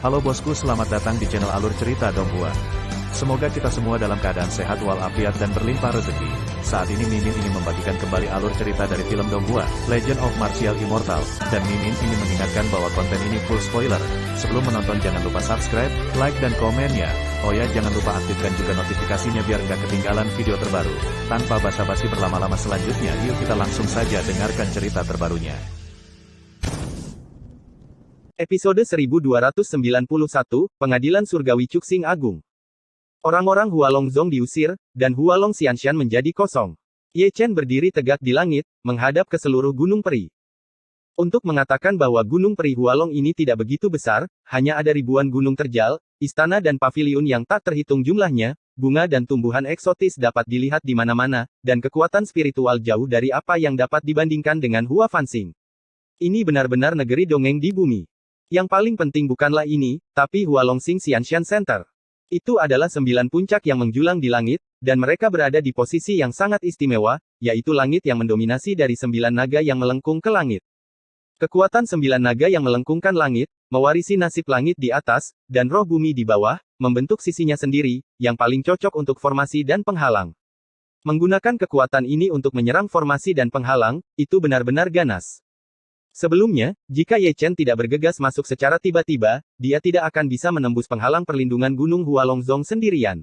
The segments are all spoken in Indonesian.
Halo bosku, selamat datang di channel Alur Cerita Donghua. Semoga kita semua dalam keadaan sehat walafiat dan berlimpah rezeki. Saat ini Mimin ingin membagikan kembali alur cerita dari film Donghua, Legend of Martial Immortal, dan Mimin ingin mengingatkan bahwa konten ini full spoiler. Sebelum menonton jangan lupa subscribe, like dan komen ya. Oh ya, jangan lupa aktifkan juga notifikasinya biar nggak ketinggalan video terbaru. Tanpa basa-basi berlama-lama selanjutnya, yuk kita langsung saja dengarkan cerita terbarunya. Episode 1291, Pengadilan Surgawi Cuxing Agung. Orang-orang Hualongzong diusir, dan Hualong Xianshan menjadi kosong. Ye Chen berdiri tegak di langit, menghadap ke seluruh gunung peri. Untuk mengatakan bahwa gunung peri Hualong ini tidak begitu besar, hanya ada ribuan gunung terjal, istana dan paviliun yang tak terhitung jumlahnya, bunga dan tumbuhan eksotis dapat dilihat di mana-mana, dan kekuatan spiritual jauh dari apa yang dapat dibandingkan dengan Hua Fanxing. Ini benar-benar negeri dongeng di bumi. Yang paling penting bukanlah ini, tapi Hualongxing Xianshan Center. Itu adalah 9 puncak yang menjulang di langit, dan mereka berada di posisi yang sangat istimewa, yaitu langit yang mendominasi dari 9 naga yang melengkung ke langit. Kekuatan 9 naga yang melengkungkan langit, mewarisi nasib langit di atas, dan roh bumi di bawah, membentuk sisinya sendiri, yang paling cocok untuk formasi dan penghalang. Menggunakan kekuatan ini untuk menyerang formasi dan penghalang, itu benar-benar ganas. Sebelumnya, jika Ye Chen tidak bergegas masuk secara tiba-tiba, dia tidak akan bisa menembus penghalang perlindungan Gunung Hualongzong sendirian.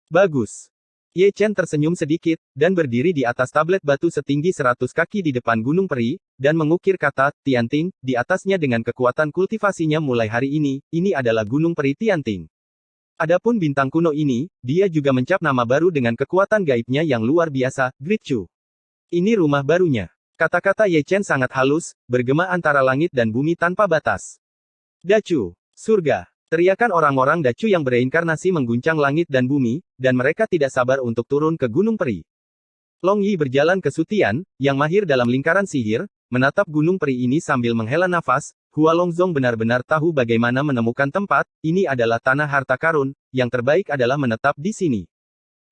Bagus. Ye Chen tersenyum sedikit, dan berdiri di atas tablet batu setinggi 100 kaki di depan Gunung Peri, dan mengukir kata, Tianting, di atasnya dengan kekuatan kultivasinya mulai hari ini adalah Gunung Peri Tianting. Adapun bintang kuno ini, dia juga mencap nama baru dengan kekuatan gaibnya yang luar biasa, Great Chu. Ini rumah barunya. Kata-kata Ye Chen sangat halus, bergema antara langit dan bumi tanpa batas. Dacu, surga. Teriakan orang-orang Dacu yang bereinkarnasi mengguncang langit dan bumi, dan mereka tidak sabar untuk turun ke Gunung Peri. Long Yi berjalan ke Sutian, yang mahir dalam lingkaran sihir, menatap Gunung Peri ini sambil menghela nafas. Hualongzong benar-benar tahu bagaimana menemukan tempat, ini adalah tanah harta karun, yang terbaik adalah menetap di sini.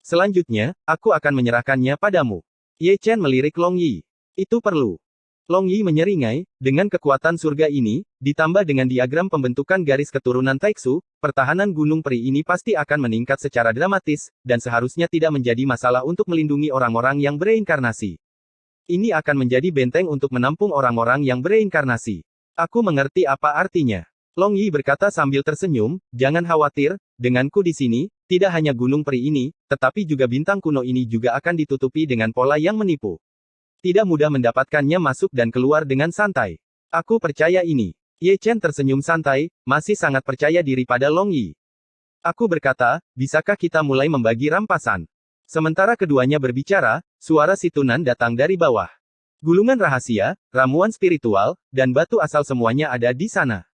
Selanjutnya, aku akan menyerahkannya padamu. Ye Chen melirik Long Yi. Itu perlu. Long Yi menyeringai, dengan kekuatan surga ini, ditambah dengan diagram pembentukan garis keturunan Taixu, pertahanan Gunung Peri ini pasti akan meningkat secara dramatis, dan seharusnya tidak menjadi masalah untuk melindungi orang-orang yang bereinkarnasi. Ini akan menjadi benteng untuk menampung orang-orang yang bereinkarnasi. Aku mengerti apa artinya. Long Yi berkata sambil tersenyum, jangan khawatir, denganku di sini, tidak hanya Gunung Peri ini, tetapi juga bintang kuno ini juga akan ditutupi dengan pola yang menipu. Tidak mudah mendapatkannya masuk dan keluar dengan santai. Aku percaya ini. Ye Chen tersenyum santai, masih sangat percaya diri pada Long Yi. Aku berkata, bisakah kita mulai membagi rampasan? Sementara keduanya berbicara, suara situnan datang dari bawah. Gulungan rahasia, ramuan spiritual, dan batu asal semuanya ada di sana.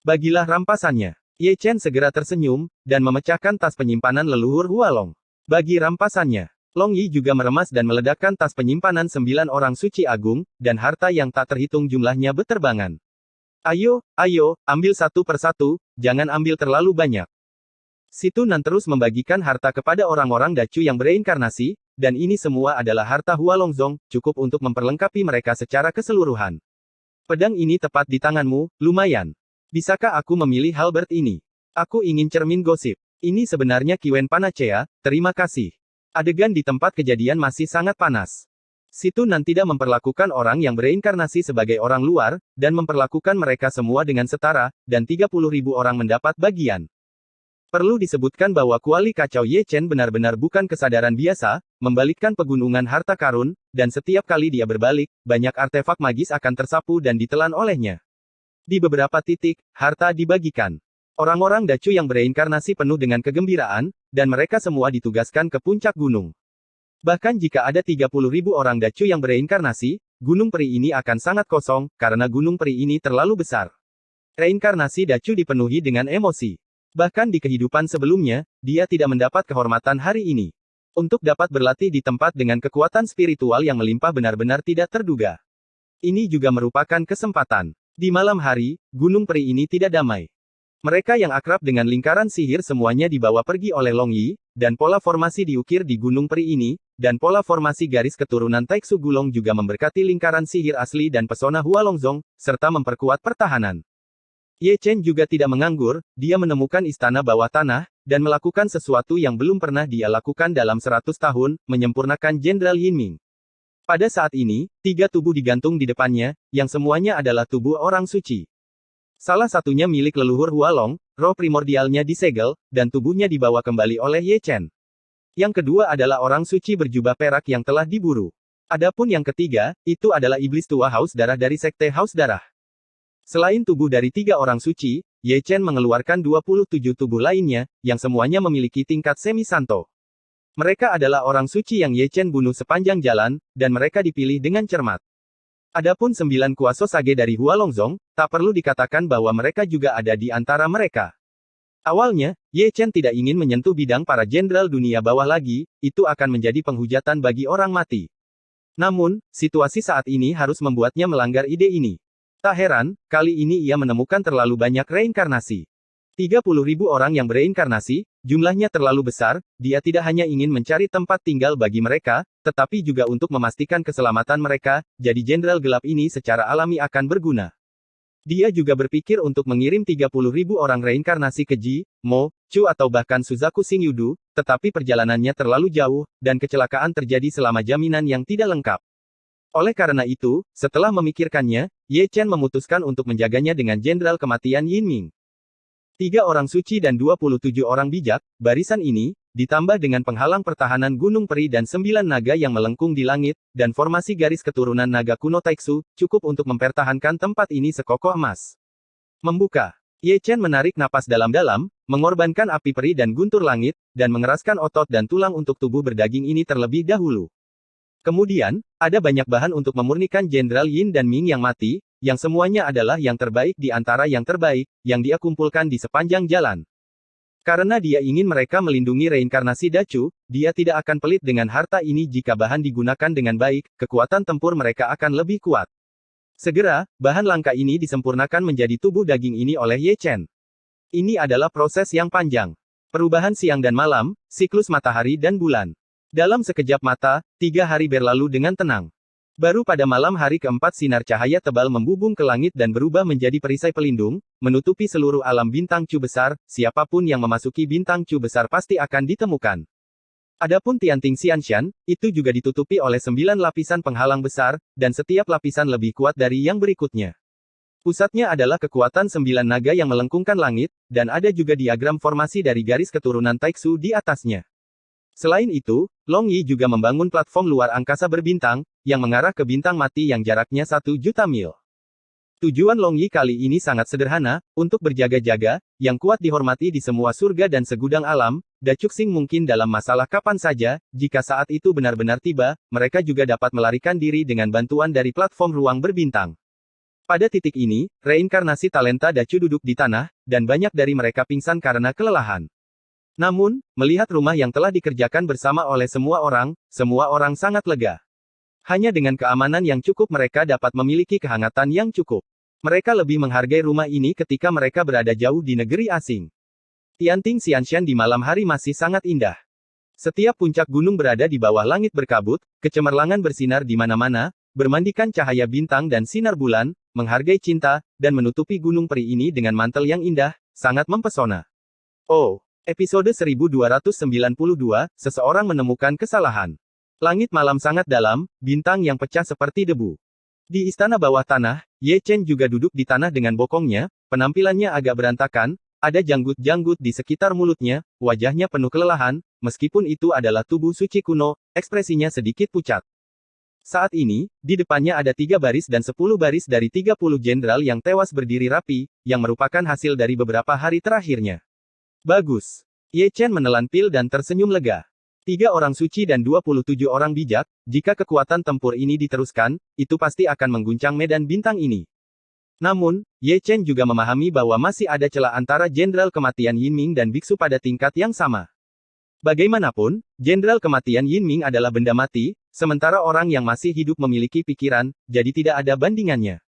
Bagilah rampasannya. Ye Chen segera tersenyum, dan memecahkan tas penyimpanan leluhur Hualong. Bagi rampasannya. Long Yi juga meremas dan meledakkan tas penyimpanan 9 orang suci agung, dan harta yang tak terhitung jumlahnya beterbangan. Ayo, ambil satu persatu, jangan ambil terlalu banyak. Situnan terus membagikan harta kepada orang-orang Dacu yang bereinkarnasi, dan ini semua adalah harta Hualongzong, cukup untuk memperlengkapi mereka secara keseluruhan. Pedang ini tepat di tanganmu, lumayan. Bisakah aku memilih halberd ini? Aku ingin cermin gosip. Ini sebenarnya Kiwen Panacea, terima kasih. Adegan di tempat kejadian masih sangat panas. Situnan tidak memperlakukan orang yang bereinkarnasi sebagai orang luar, dan memperlakukan mereka semua dengan setara, dan 30.000 orang mendapat bagian. Perlu disebutkan bahwa kuali kacau Ye Chen benar-benar bukan kesadaran biasa, membalikkan pegunungan harta karun, dan setiap kali dia berbalik, banyak artefak magis akan tersapu dan ditelan olehnya. Di beberapa titik, harta dibagikan. Orang-orang Dacu yang bereinkarnasi penuh dengan kegembiraan, dan mereka semua ditugaskan ke puncak gunung. Bahkan jika ada 30.000 orang Dacu yang bereinkarnasi, Gunung Peri ini akan sangat kosong, karena Gunung Peri ini terlalu besar. Reinkarnasi Dacu dipenuhi dengan emosi. Bahkan di kehidupan sebelumnya, dia tidak mendapat kehormatan hari ini. Untuk dapat berlatih di tempat dengan kekuatan spiritual yang melimpah benar-benar tidak terduga. Ini juga merupakan kesempatan. Di malam hari, Gunung Peri ini tidak damai. Mereka yang akrab dengan lingkaran sihir semuanya dibawa pergi oleh Long Yi, dan pola formasi diukir di Gunung Peri ini, dan pola formasi garis keturunan Taixu Gulong juga memberkati lingkaran sihir asli dan pesona Hualongzong, serta memperkuat pertahanan. Ye Chen juga tidak menganggur, dia menemukan istana bawah tanah, dan melakukan sesuatu yang belum pernah dia lakukan dalam 100 tahun, menyempurnakan Jenderal Yinming. Pada saat ini, 3 tubuh digantung di depannya, yang semuanya adalah tubuh orang suci. Salah satunya milik leluhur Hualong, roh primordialnya disegel, dan tubuhnya dibawa kembali oleh Ye Chen. Yang kedua adalah orang suci berjubah perak yang telah diburu. Adapun yang ketiga, itu adalah iblis tua Haus Darah dari Sekte Haus Darah. Selain tubuh dari 3 orang suci, Ye Chen mengeluarkan 27 tubuh lainnya, yang semuanya memiliki tingkat semi-santo. Mereka adalah orang suci yang Ye Chen bunuh sepanjang jalan, dan mereka dipilih dengan cermat. Adapun 9 kuasa sage dari Hualongzong, tak perlu dikatakan bahwa mereka juga ada di antara mereka. Awalnya, Ye Chen tidak ingin menyentuh bidang para jenderal dunia bawah lagi, itu akan menjadi penghujatan bagi orang mati. Namun, situasi saat ini harus membuatnya melanggar ide ini. Tak heran, kali ini ia menemukan terlalu banyak reinkarnasi. 30.000 orang yang bereinkarnasi, jumlahnya terlalu besar, dia tidak hanya ingin mencari tempat tinggal bagi mereka, tetapi juga untuk memastikan keselamatan mereka, jadi jenderal gelap ini secara alami akan berguna. Dia juga berpikir untuk mengirim 30.000 orang reinkarnasi ke Ji, Mo, Chu atau bahkan Suzaku Xingyudu, tetapi perjalanannya terlalu jauh, dan kecelakaan terjadi selama jaminan yang tidak lengkap. Oleh karena itu, setelah memikirkannya, Ye Chen memutuskan untuk menjaganya dengan jenderal kematian Yinming. 3 orang suci dan 27 orang bijak, barisan ini, ditambah dengan penghalang pertahanan Gunung Peri dan 9 naga yang melengkung di langit, dan formasi garis keturunan naga kuno Taiksu, cukup untuk mempertahankan tempat ini sekokoh emas. Membuka. Ye Chen menarik napas dalam-dalam, mengorbankan api peri dan guntur langit, dan mengeraskan otot dan tulang untuk tubuh berdaging ini terlebih dahulu. Kemudian, ada banyak bahan untuk memurnikan Jenderal Yin dan Ming yang mati, yang semuanya adalah yang terbaik di antara yang terbaik, yang dia kumpulkan di sepanjang jalan. Karena dia ingin mereka melindungi reinkarnasi Dacu, dia tidak akan pelit dengan harta ini jika bahan digunakan dengan baik, kekuatan tempur mereka akan lebih kuat. Segera, bahan langka ini disempurnakan menjadi tubuh daging ini oleh Ye Chen. Ini adalah proses yang panjang. Perubahan siang dan malam, siklus matahari dan bulan. Dalam sekejap mata, 3 hari berlalu dengan tenang. Baru pada malam hari keempat sinar cahaya tebal membubung ke langit dan berubah menjadi perisai pelindung, menutupi seluruh alam bintang Cu besar, siapapun yang memasuki bintang Cu besar pasti akan ditemukan. Adapun Tianting Xianshan, itu juga ditutupi oleh 9 lapisan penghalang besar, dan setiap lapisan lebih kuat dari yang berikutnya. Pusatnya adalah kekuatan 9 naga yang melengkungkan langit, dan ada juga diagram formasi dari garis keturunan Taiksu di atasnya. Selain itu, Long Yi juga membangun platform luar angkasa berbintang, yang mengarah ke bintang mati yang jaraknya 1 juta mil. Tujuan Long Yi kali ini sangat sederhana, untuk berjaga-jaga, yang kuat dihormati di semua surga dan segudang alam, Dacuxing mungkin dalam masalah kapan saja, jika saat itu benar-benar tiba, mereka juga dapat melarikan diri dengan bantuan dari platform ruang berbintang. Pada titik ini, reinkarnasi talenta Dacu duduk di tanah, dan banyak dari mereka pingsan karena kelelahan. Namun, melihat rumah yang telah dikerjakan bersama oleh semua orang sangat lega. Hanya dengan keamanan yang cukup mereka dapat memiliki kehangatan yang cukup. Mereka lebih menghargai rumah ini ketika mereka berada jauh di negeri asing. Tianting Xianshan di malam hari masih sangat indah. Setiap puncak gunung berada di bawah langit berkabut, kecemerlangan bersinar di mana-mana, bermandikan cahaya bintang dan sinar bulan, menghargai cinta, dan menutupi gunung peri ini dengan mantel yang indah, sangat mempesona. Oh! Episode 1292, seseorang menemukan kesalahan. Langit malam sangat dalam, bintang yang pecah seperti debu. Di istana bawah tanah, Ye Chen juga duduk di tanah dengan bokongnya, penampilannya agak berantakan, ada janggut-janggut di sekitar mulutnya, wajahnya penuh kelelahan, meskipun itu adalah tubuh suci kuno, ekspresinya sedikit pucat. Saat ini, di depannya ada 3 baris dan 10 baris dari 30 jenderal yang tewas berdiri rapi, yang merupakan hasil dari beberapa hari terakhirnya. Bagus. Ye Chen menelan pil dan tersenyum lega. 3 orang suci dan 27 orang bijak, jika kekuatan tempur ini diteruskan, itu pasti akan mengguncang medan bintang ini. Namun, Ye Chen juga memahami bahwa masih ada celah antara Jenderal Kematian Yinming dan biksu pada tingkat yang sama. Bagaimanapun, Jenderal Kematian Yinming adalah benda mati, sementara orang yang masih hidup memiliki pikiran, jadi tidak ada bandingannya.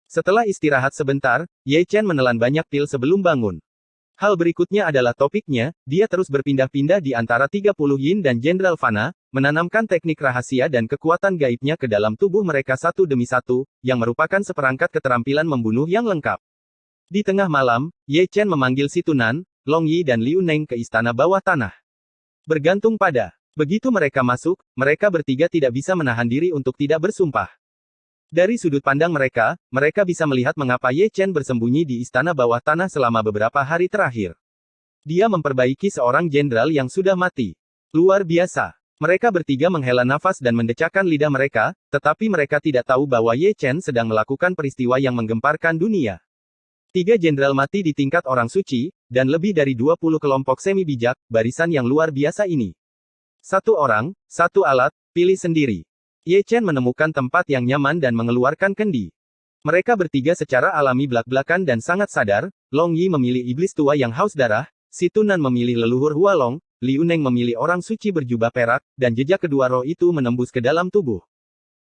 Setelah istirahat sebentar, Ye Chen menelan banyak pil sebelum bangun. Hal berikutnya adalah topiknya, dia terus berpindah-pindah di antara 30 Yin dan Jenderal Fana, menanamkan teknik rahasia dan kekuatan gaibnya ke dalam tubuh mereka satu demi satu, yang merupakan seperangkat keterampilan membunuh yang lengkap. Di tengah malam, Ye Chen memanggil Si Tunan, Long Yi dan Liu Neng ke istana bawah tanah. Bergantung pada. Begitu mereka masuk, mereka bertiga tidak bisa menahan diri untuk tidak bersumpah. Dari sudut pandang mereka, mereka bisa melihat mengapa Ye Chen bersembunyi di istana bawah tanah selama beberapa hari terakhir. Dia memperbaiki seorang jenderal yang sudah mati. Luar biasa. Mereka bertiga menghela nafas dan mendecakkan lidah mereka, tetapi mereka tidak tahu bahwa Ye Chen sedang melakukan peristiwa yang menggemparkan dunia. 3 jenderal mati di tingkat orang suci, dan lebih dari 20 kelompok semi-bijak, barisan yang luar biasa ini. 1 orang, 1 alat, pilih sendiri. Ye Chen menemukan tempat yang nyaman dan mengeluarkan kendi. Mereka bertiga secara alami belak-belakan dan sangat sadar. Long Yi memilih iblis tua yang haus darah, Si Tunan memilih leluhur Hualong, Liu Neng memilih orang suci berjubah perak, dan jejak kedua roh itu menembus ke dalam tubuh.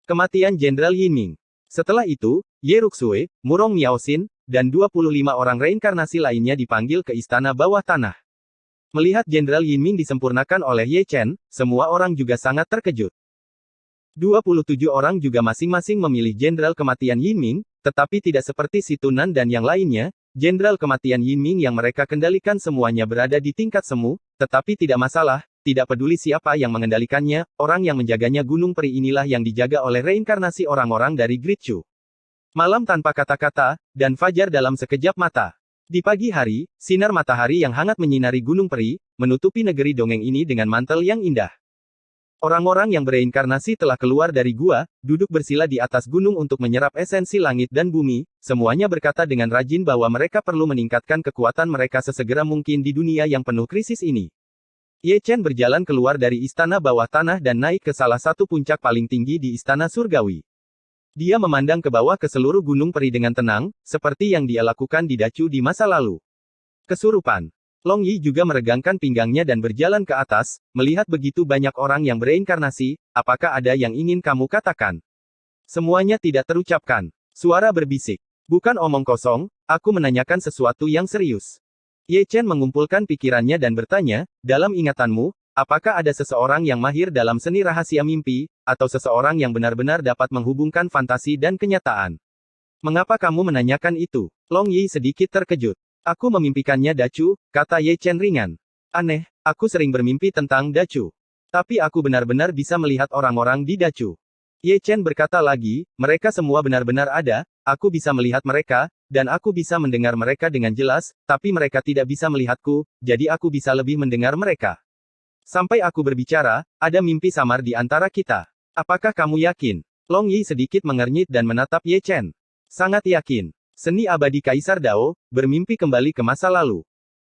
Kematian Jenderal Yinming. Setelah itu, Ye Ruxue, Murong Miaoxin, dan 25 orang reinkarnasi lainnya dipanggil ke istana bawah tanah. Melihat Jenderal Yinming disempurnakan oleh Ye Chen, semua orang juga sangat terkejut. 27 orang juga masing-masing memilih Jenderal Kematian Yinming, tetapi tidak seperti Si Tunan dan yang lainnya, Jenderal Kematian Yinming yang mereka kendalikan semuanya berada di tingkat semu, tetapi tidak masalah, tidak peduli siapa yang mengendalikannya, orang yang menjaganya Gunung Peri inilah yang dijaga oleh reinkarnasi orang-orang dari Great Chu. Malam tanpa kata-kata, dan fajar dalam sekejap mata. Di pagi hari, sinar matahari yang hangat menyinari Gunung Peri, menutupi negeri dongeng ini dengan mantel yang indah. Orang-orang yang bereinkarnasi telah keluar dari gua, duduk bersila di atas gunung untuk menyerap esensi langit dan bumi, semuanya berkata dengan rajin bahwa mereka perlu meningkatkan kekuatan mereka sesegera mungkin di dunia yang penuh krisis ini. Ye Chen berjalan keluar dari istana bawah tanah dan naik ke salah satu puncak paling tinggi di istana surgawi. Dia memandang ke bawah ke seluruh Gunung Peri dengan tenang, seperti yang dia lakukan di Dacu di masa lalu. Kesurupan. Long Yi juga meregangkan pinggangnya dan berjalan ke atas, melihat begitu banyak orang yang bereinkarnasi, apakah ada yang ingin kamu katakan? Semuanya tidak terucapkan. Suara berbisik. Bukan omong kosong, aku menanyakan sesuatu yang serius. Ye Chen mengumpulkan pikirannya dan bertanya, dalam ingatanmu, apakah ada seseorang yang mahir dalam seni rahasia mimpi, atau seseorang yang benar-benar dapat menghubungkan fantasi dan kenyataan? Mengapa kamu menanyakan itu? Long Yi sedikit terkejut. Aku memimpikannya Dacu, kata Ye Chen ringan. Aneh, aku sering bermimpi tentang Dacu. Tapi aku benar-benar bisa melihat orang-orang di Dacu. Ye Chen berkata lagi, mereka semua benar-benar ada, aku bisa melihat mereka, dan aku bisa mendengar mereka dengan jelas, tapi mereka tidak bisa melihatku, jadi aku bisa lebih mendengar mereka. Sampai aku berbicara, ada mimpi samar di antara kita. Apakah kamu yakin? Long Yi sedikit mengernyit dan menatap Ye Chen. Sangat yakin. Seni abadi Kaisar Dao, bermimpi kembali ke masa lalu.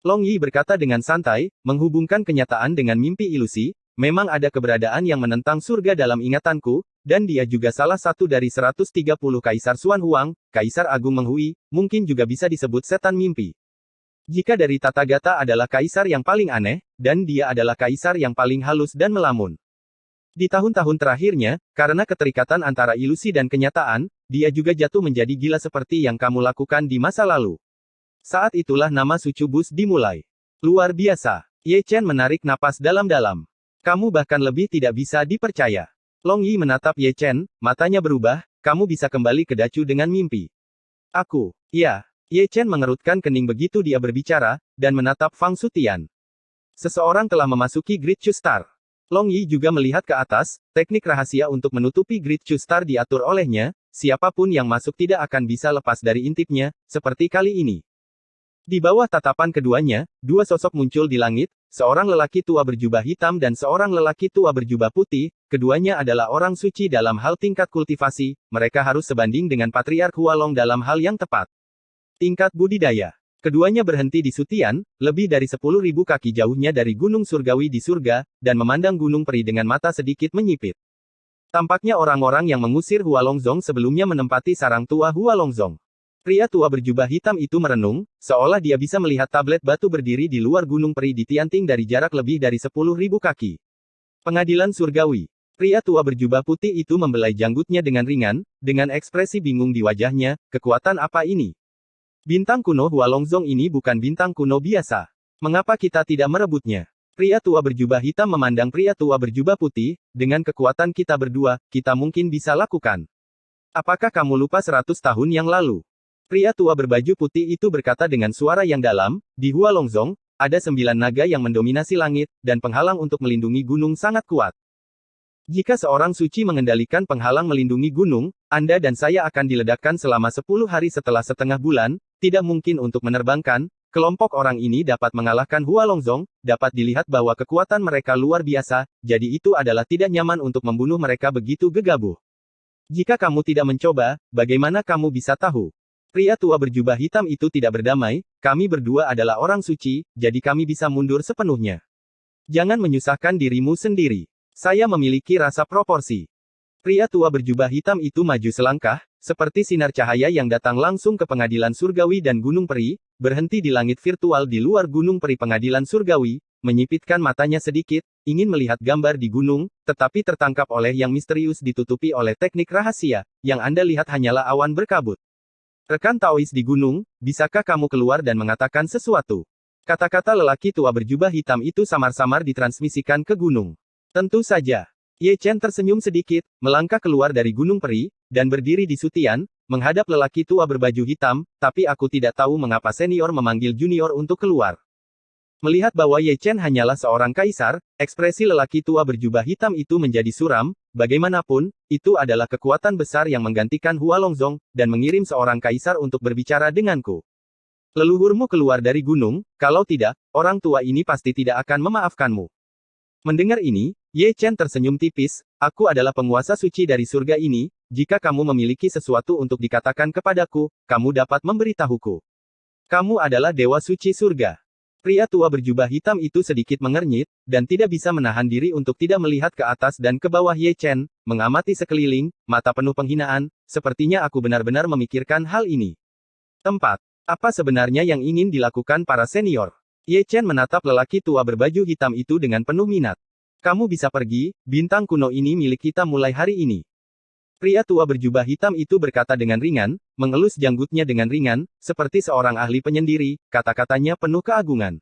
Long Yi berkata dengan santai, menghubungkan kenyataan dengan mimpi ilusi, memang ada keberadaan yang menentang surga dalam ingatanku, dan dia juga salah satu dari 130 Kaisar Xuan Huang, Kaisar Agung Menghui, mungkin juga bisa disebut setan mimpi. Jika dari Tathagata adalah Kaisar yang paling aneh, dan dia adalah Kaisar yang paling halus dan melamun. Di tahun-tahun terakhirnya, karena keterikatan antara ilusi dan kenyataan, dia juga jatuh menjadi gila seperti yang kamu lakukan di masa lalu. Saat itulah nama Sucubus dimulai. Luar biasa. Ye Chen menarik napas dalam-dalam. Kamu bahkan lebih tidak bisa dipercaya. Long Yi menatap Ye Chen, matanya berubah, kamu bisa kembali ke Dacu dengan mimpi. Aku. Ya. Ye Chen mengerutkan kening begitu dia berbicara, dan menatap Fang Sutian. Seseorang telah memasuki Great Chu Star. Long Yi juga melihat ke atas, teknik rahasia untuk menutupi Great Chu Star diatur olehnya, siapapun yang masuk tidak akan bisa lepas dari intipnya, seperti kali ini. Di bawah tatapan keduanya, 2 sosok muncul di langit, seorang lelaki tua berjubah hitam dan seorang lelaki tua berjubah putih, keduanya adalah orang suci dalam hal tingkat kultivasi, mereka harus sebanding dengan Patriark Hualong dalam hal yang tepat. Tingkat budidaya. Keduanya berhenti di Sutian, lebih dari 10.000 kaki jauhnya dari Gunung Surgawi di surga, dan memandang Gunung Peri dengan mata sedikit menyipit. Tampaknya orang-orang yang mengusir Hualongzong sebelumnya menempati sarang tua Hualongzong. Pria tua berjubah hitam itu merenung, seolah dia bisa melihat tablet batu berdiri di luar Gunung Peri di Tianting dari jarak lebih dari 10.000 kaki. Pengadilan Surgawi. Pria tua berjubah putih itu membelai janggutnya dengan ringan, dengan ekspresi bingung di wajahnya, kekuatan apa ini? Bintang kuno Hualongzong ini bukan bintang kuno biasa. Mengapa kita tidak merebutnya? Pria tua berjubah hitam memandang pria tua berjubah putih, dengan kekuatan kita berdua, kita mungkin bisa lakukan. Apakah kamu lupa 100 tahun yang lalu? Pria tua berbaju putih itu berkata dengan suara yang dalam, di Hualongzong, ada 9 naga yang mendominasi langit, dan penghalang untuk melindungi gunung sangat kuat. Jika seorang suci mengendalikan penghalang melindungi gunung, Anda dan saya akan diledakkan selama 10 hari setelah setengah bulan, tidak mungkin untuk menerbangkan. Kelompok orang ini dapat mengalahkan Hualongzong, dapat dilihat bahwa kekuatan mereka luar biasa, jadi itu adalah tidak nyaman untuk membunuh mereka begitu gegabah. Jika kamu tidak mencoba, bagaimana kamu bisa tahu? Pria tua berjubah hitam itu tidak berdamai, kami berdua adalah orang suci, jadi kami bisa mundur sepenuhnya. Jangan menyusahkan dirimu sendiri. Saya memiliki rasa proporsi. Pria tua berjubah hitam itu maju selangkah, seperti sinar cahaya yang datang langsung ke pengadilan surgawi dan gunung peri, berhenti di langit virtual di luar gunung peri pengadilan surgawi, menyipitkan matanya sedikit, ingin melihat gambar di gunung, tetapi tertangkap oleh yang misterius ditutupi oleh teknik rahasia, yang Anda lihat hanyalah awan berkabut. Rekan Taois di gunung, bisakah kamu keluar dan mengatakan sesuatu? Kata-kata lelaki tua berjubah hitam itu samar-samar ditransmisikan ke gunung. Tentu saja. Ye Chen tersenyum sedikit, melangkah keluar dari gunung peri, dan berdiri di Sutian, menghadap lelaki tua berbaju hitam, tapi aku tidak tahu mengapa senior memanggil junior untuk keluar. Melihat bahwa Ye Chen hanyalah seorang kaisar, ekspresi lelaki tua berjubah hitam itu menjadi suram, bagaimanapun, itu adalah kekuatan besar yang menggantikan Hualongzong, dan mengirim seorang kaisar untuk berbicara denganku. Leluhurmu keluar dari gunung, kalau tidak, orang tua ini pasti tidak akan memaafkanmu. Mendengar ini, Ye Chen tersenyum tipis, aku adalah penguasa suci dari surga ini, jika kamu memiliki sesuatu untuk dikatakan kepadaku, kamu dapat memberitahuku. Kamu adalah dewa suci surga. Pria tua berjubah hitam itu sedikit mengernyit, dan tidak bisa menahan diri untuk tidak melihat ke atas dan ke bawah Ye Chen, mengamati sekeliling, mata penuh penghinaan, sepertinya aku benar-benar memikirkan hal ini. Tempat. Apa sebenarnya yang ingin dilakukan para senior? Ye Chen menatap lelaki tua berbaju hitam itu dengan penuh minat. Kamu bisa pergi, bintang kuno ini milik kita mulai hari ini. Pria tua berjubah hitam itu berkata dengan ringan, mengelus janggutnya dengan ringan, seperti seorang ahli penyendiri, kata-katanya penuh keagungan.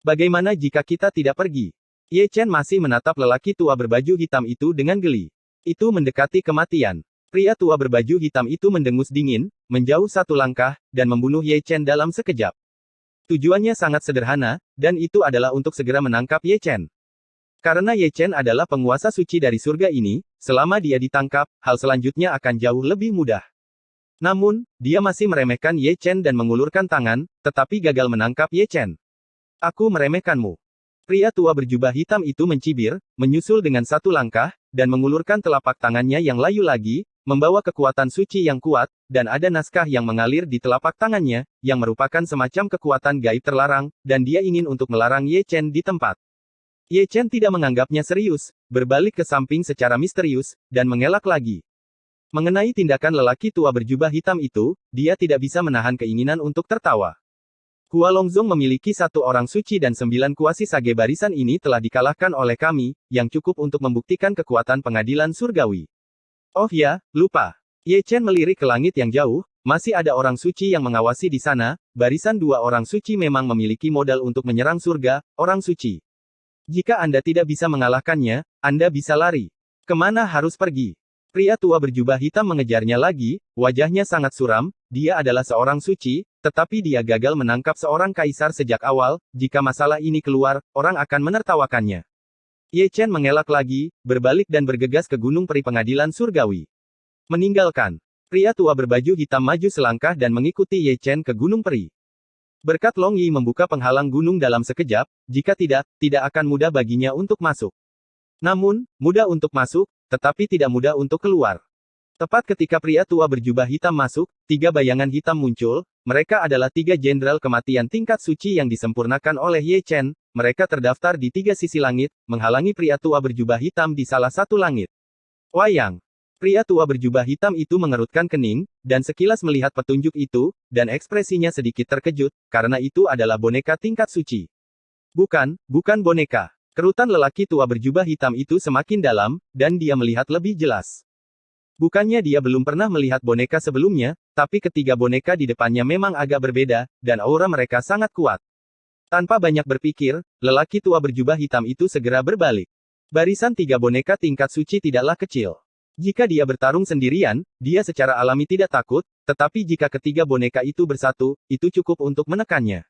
Bagaimana jika kita tidak pergi? Ye Chen masih menatap lelaki tua berbaju hitam itu dengan geli. Itu mendekati kematian. Pria tua berbaju hitam itu mendengus dingin, menjauh satu langkah, dan membunuh Ye Chen dalam sekejap. Tujuannya sangat sederhana, dan itu adalah untuk segera menangkap Ye Chen. Karena Ye Chen adalah penguasa suci dari surga ini, selama dia ditangkap, hal selanjutnya akan jauh lebih mudah. Namun, dia masih meremehkan Ye Chen dan mengulurkan tangan, tetapi gagal menangkap Ye Chen. Aku meremehkanmu. Pria tua berjubah hitam itu mencibir, menyusul dengan satu langkah, dan mengulurkan telapak tangannya yang layu lagi, membawa kekuatan suci yang kuat, dan ada naskah yang mengalir di telapak tangannya, yang merupakan semacam kekuatan gaib terlarang, dan dia ingin untuk melarang Ye Chen di tempat. Ye Chen tidak menganggapnya serius, berbalik ke samping secara misterius, dan mengelak lagi. Mengenai tindakan lelaki tua berjubah hitam itu, dia tidak bisa menahan keinginan untuk tertawa. Hualongzong memiliki satu orang suci dan 9 kuasi sage barisan ini telah dikalahkan oleh kami, yang cukup untuk membuktikan kekuatan pengadilan surgawi. Oh ya, lupa. Ye Chen melirik ke langit yang jauh, masih ada orang suci yang mengawasi di sana, barisan 2 orang suci memang memiliki modal untuk menyerang surga, orang suci. Jika Anda tidak bisa mengalahkannya, Anda bisa lari. Kemana harus pergi? Pria tua berjubah hitam mengejarnya lagi, wajahnya sangat suram, dia adalah seorang suci, tetapi dia gagal menangkap seorang kaisar sejak awal, jika masalah ini keluar, orang akan menertawakannya. Ye Chen mengelak lagi, berbalik dan bergegas ke gunung peri pengadilan surgawi. Meninggalkan. Pria tua berbaju hitam maju selangkah dan mengikuti Ye Chen ke gunung peri. Berkat Long Yi membuka penghalang gunung dalam sekejap, jika tidak, tidak akan mudah baginya untuk masuk. Namun, mudah untuk masuk, tetapi tidak mudah untuk keluar. Tepat ketika pria tua berjubah hitam masuk, 3 bayangan hitam muncul, mereka adalah 3 jenderal kematian tingkat suci yang disempurnakan oleh Ye Chen, mereka terdaftar di 3 sisi langit, menghalangi pria tua berjubah hitam di salah satu langit. Wayang. Pria tua berjubah hitam itu mengerutkan kening, dan sekilas melihat petunjuk itu, dan ekspresinya sedikit terkejut, karena itu adalah boneka tingkat suci. Bukan boneka. Kerutan lelaki tua berjubah hitam itu semakin dalam, dan dia melihat lebih jelas. Bukannya dia belum pernah melihat boneka sebelumnya, tapi ketiga boneka di depannya memang agak berbeda, dan aura mereka sangat kuat. Tanpa banyak berpikir, lelaki tua berjubah hitam itu segera berbalik. Barisan 3 boneka tingkat suci tidaklah kecil. Jika dia bertarung sendirian, dia secara alami tidak takut, tetapi jika ketiga boneka itu bersatu, itu cukup untuk menekannya.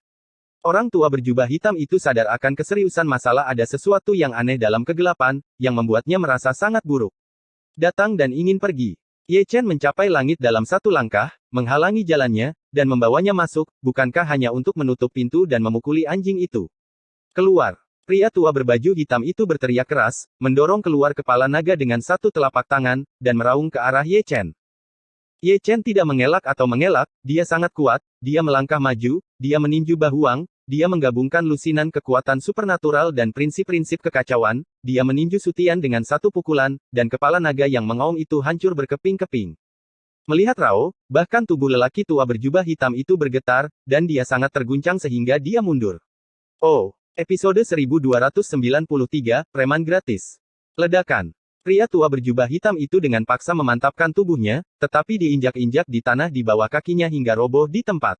Orang tua berjubah hitam itu sadar akan keseriusan masalah, ada sesuatu yang aneh dalam kegelapan, yang membuatnya merasa sangat buruk. Datang dan ingin pergi. Ye Chen mencapai langit dalam satu langkah, menghalangi jalannya, dan membawanya masuk, bukankah hanya untuk menutup pintu dan memukuli anjing itu. Keluar. Pria tua berbaju hitam itu berteriak keras, mendorong keluar kepala naga dengan satu telapak tangan, dan meraung ke arah Ye Chen. Ye Chen tidak mengelak atau mengelak, dia sangat kuat, dia melangkah maju, dia meninju Bahuang, dia menggabungkan lusinan kekuatan supernatural dan prinsip-prinsip kekacauan, dia meninju Sutian dengan satu pukulan, dan kepala naga yang mengaum itu hancur berkeping-keping. Melihat Rao, bahkan tubuh lelaki tua berjubah hitam itu bergetar, dan dia sangat terguncang sehingga dia mundur. Oh! Episode 1293, Preman Gratis. Ledakan. Pria tua berjubah hitam itu dengan paksa memantapkan tubuhnya, tetapi diinjak-injak di tanah di bawah kakinya hingga roboh di tempat.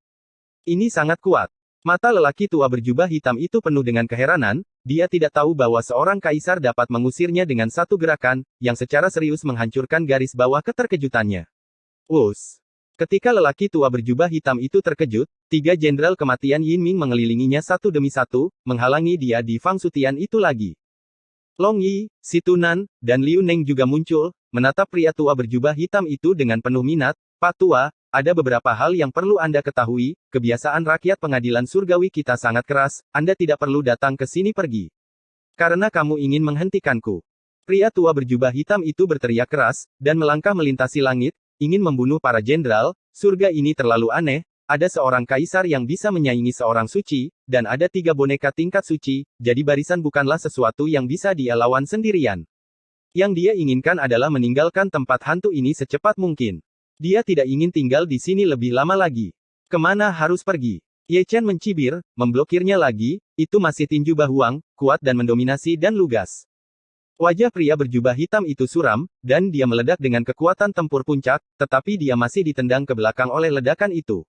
Ini sangat kuat. Mata lelaki tua berjubah hitam itu penuh dengan keheranan, dia tidak tahu bahwa seorang kaisar dapat mengusirnya dengan satu gerakan, yang secara serius menghancurkan garis bawah keterkejutannya. Wus. Ketika lelaki tua berjubah hitam itu terkejut, tiga jenderal kematian Yin Ming mengelilinginya satu demi satu, menghalangi dia di Fang Sutian itu lagi. Long Yi, Si Tunan, dan Liu Neng juga muncul, menatap pria tua berjubah hitam itu dengan penuh minat. Pak Tua, ada beberapa hal yang perlu Anda ketahui, kebiasaan rakyat pengadilan surgawi kita sangat keras, Anda tidak perlu datang ke sini pergi. Karena kamu ingin menghentikanku. Pria tua berjubah hitam itu berteriak keras, dan melangkah melintasi langit, ingin membunuh para jenderal. Surga ini terlalu aneh, ada seorang kaisar yang bisa menyaingi seorang suci, dan ada tiga boneka tingkat suci, jadi barisan bukanlah sesuatu yang bisa dia lawan sendirian. Yang dia inginkan adalah meninggalkan tempat hantu ini secepat mungkin. Dia tidak ingin tinggal di sini lebih lama lagi. Kemana harus pergi? Ye Chen mencibir, memblokirnya lagi, itu masih tinju Bahuang, kuat dan mendominasi dan lugas. Wajah pria berjubah hitam itu suram, dan dia meledak dengan kekuatan tempur puncak, tetapi dia masih ditendang ke belakang oleh ledakan itu.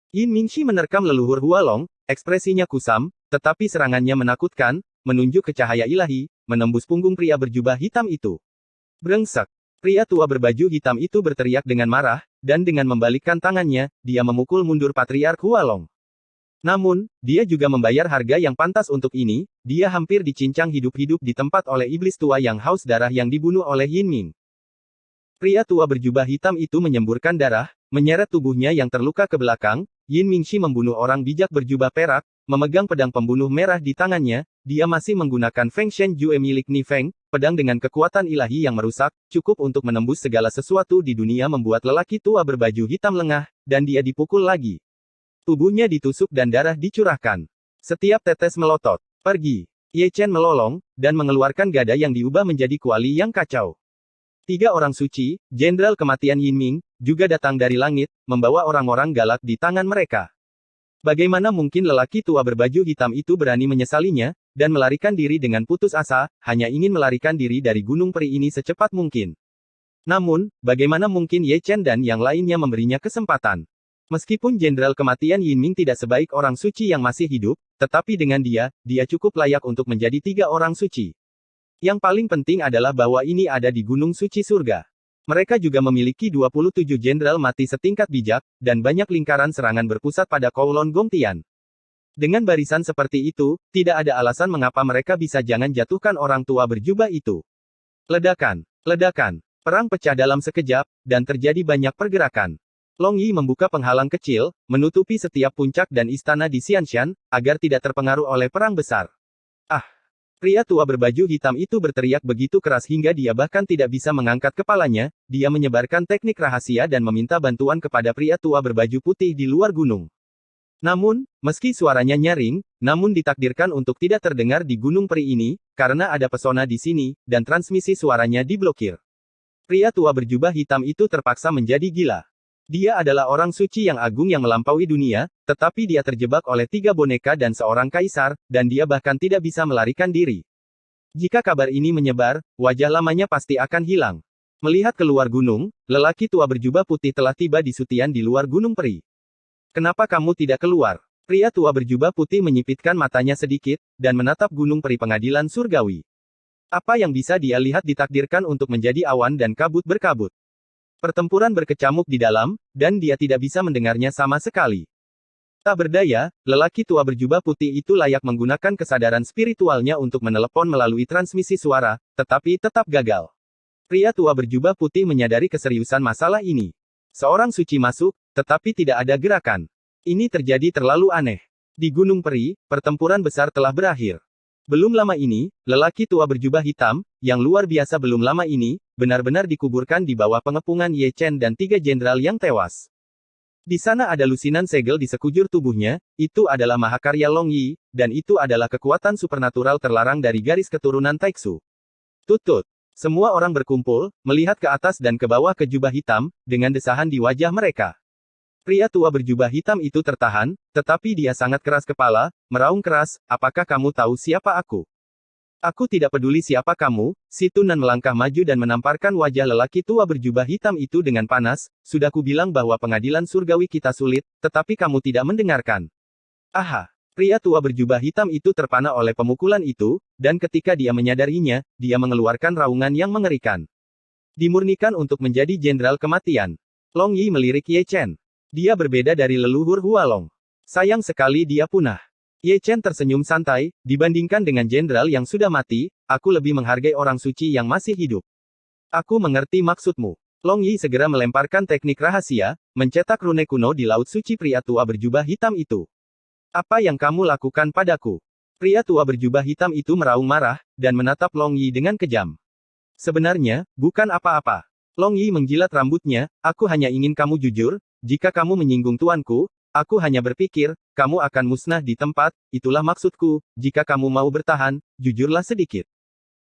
Yin Mingxi menerkam leluhur Hualong, ekspresinya kusam, tetapi serangannya menakutkan, menunjuk ke cahaya ilahi, menembus punggung pria berjubah hitam itu. Brengsek! Pria tua berbaju hitam itu berteriak dengan marah, dan dengan membalikkan tangannya, dia memukul mundur Patriark Hualong. Namun, dia juga membayar harga yang pantas untuk ini, dia hampir dicincang hidup-hidup di tempat oleh iblis tua yang haus darah yang dibunuh oleh Yin Ming. Pria tua berjubah hitam itu menyemburkan darah, menyeret tubuhnya yang terluka ke belakang. Yin Mingxi membunuh orang bijak berjubah perak, memegang pedang pembunuh merah di tangannya, dia masih menggunakan Feng Shen Jue milik Ni Feng, pedang dengan kekuatan ilahi yang merusak, cukup untuk menembus segala sesuatu di dunia membuat lelaki tua berbaju hitam lengah, dan dia dipukul lagi. Tubuhnya ditusuk dan darah dicurahkan. Setiap tetes melotot. Pergi. Ye Chen melolong, dan mengeluarkan gada yang diubah menjadi kuali yang kacau. Tiga orang suci, jenderal kematian Yin Ming, juga datang dari langit, membawa orang-orang galak di tangan mereka. Bagaimana mungkin lelaki tua berbaju hitam itu berani menyesalinya, dan melarikan diri dengan putus asa, hanya ingin melarikan diri dari gunung peri ini secepat mungkin. Namun, bagaimana mungkin Ye Chen dan yang lainnya memberinya kesempatan? Meskipun jenderal kematian Yin Ming tidak sebaik orang suci yang masih hidup, tetapi dengan dia cukup layak untuk menjadi tiga orang suci. Yang paling penting adalah bahwa ini ada di Gunung Suci Surga. Mereka juga memiliki 27 jenderal mati setingkat bijak, dan banyak lingkaran serangan berpusat pada Kowloon Gongtian. Dengan barisan seperti itu, tidak ada alasan mengapa mereka bisa jangan jatuhkan orang tua berjubah itu. Ledakan. Ledakan. Perang pecah dalam sekejap, dan terjadi banyak pergerakan. Long Yi membuka penghalang kecil, menutupi setiap puncak dan istana di Xianshan, agar tidak terpengaruh oleh perang besar. Ah! Pria tua berbaju hitam itu berteriak begitu keras hingga dia bahkan tidak bisa mengangkat kepalanya, dia menyebarkan teknik rahasia dan meminta bantuan kepada pria tua berbaju putih di luar gunung. Namun, meski suaranya nyaring, namun ditakdirkan untuk tidak terdengar di gunung peri ini, karena ada pesona di sini, dan transmisi suaranya diblokir. Pria tua berjubah hitam itu terpaksa menjadi gila. Dia adalah orang suci yang agung yang melampaui dunia, tetapi dia terjebak oleh tiga boneka dan seorang kaisar, dan dia bahkan tidak bisa melarikan diri. Jika kabar ini menyebar, wajah lamanya pasti akan hilang. Melihat keluar gunung, lelaki tua berjubah putih telah tiba di Sutian di luar gunung peri. Kenapa kamu tidak keluar? Pria tua berjubah putih menyipitkan matanya sedikit, dan menatap gunung peri pengadilan surgawi. Apa yang bisa dia lihat ditakdirkan untuk menjadi awan dan kabut berkabut. Pertempuran berkecamuk di dalam, dan dia tidak bisa mendengarnya sama sekali. Tak berdaya, lelaki tua berjubah putih itu layak menggunakan kesadaran spiritualnya untuk menelepon melalui transmisi suara, tetapi tetap gagal. Pria tua berjubah putih menyadari keseriusan masalah ini. Seorang suci masuk, tetapi tidak ada gerakan. Ini terjadi terlalu aneh. Di Gunung Peri, pertempuran besar telah berakhir. Belum lama ini, lelaki tua berjubah hitam, yang luar biasa belum lama ini, benar-benar dikuburkan di bawah pengepungan Ye Chen dan 3 jenderal yang tewas. Di sana ada lusinan segel di sekujur tubuhnya, itu adalah mahakarya Long Yi, dan itu adalah kekuatan supernatural terlarang dari garis keturunan Taixu. Tutut. Semua orang berkumpul, melihat ke atas dan ke bawah ke jubah hitam, dengan desahan di wajah mereka. Pria tua berjubah hitam itu tertahan, tetapi dia sangat keras kepala, meraung keras, apakah kamu tahu siapa aku? Aku tidak peduli siapa kamu, si Tunan melangkah maju dan menamparkan wajah lelaki tua berjubah hitam itu dengan panas, sudah kubilang bahwa pengadilan surgawi kita sulit, tetapi kamu tidak mendengarkan. Aha! Pria tua berjubah hitam itu terpana oleh pemukulan itu, dan ketika dia menyadarinya, dia mengeluarkan raungan yang mengerikan. Dimurnikan untuk menjadi jenderal kematian. Long Yi melirik Ye Chen. Dia berbeda dari leluhur Hualong. Sayang sekali dia punah. Ye Chen tersenyum santai, dibandingkan dengan jenderal yang sudah mati, aku lebih menghargai orang suci yang masih hidup. Aku mengerti maksudmu. Long Yi segera melemparkan teknik rahasia, mencetak rune kuno di laut suci pria tua berjubah hitam itu. Apa yang kamu lakukan padaku? Pria tua berjubah hitam itu meraung marah, dan menatap Long Yi dengan kejam. Sebenarnya, bukan apa-apa. Long Yi menjilat rambutnya, aku hanya ingin kamu jujur. Jika kamu menyinggung tuanku, aku hanya berpikir, kamu akan musnah di tempat, itulah maksudku, jika kamu mau bertahan, jujurlah sedikit.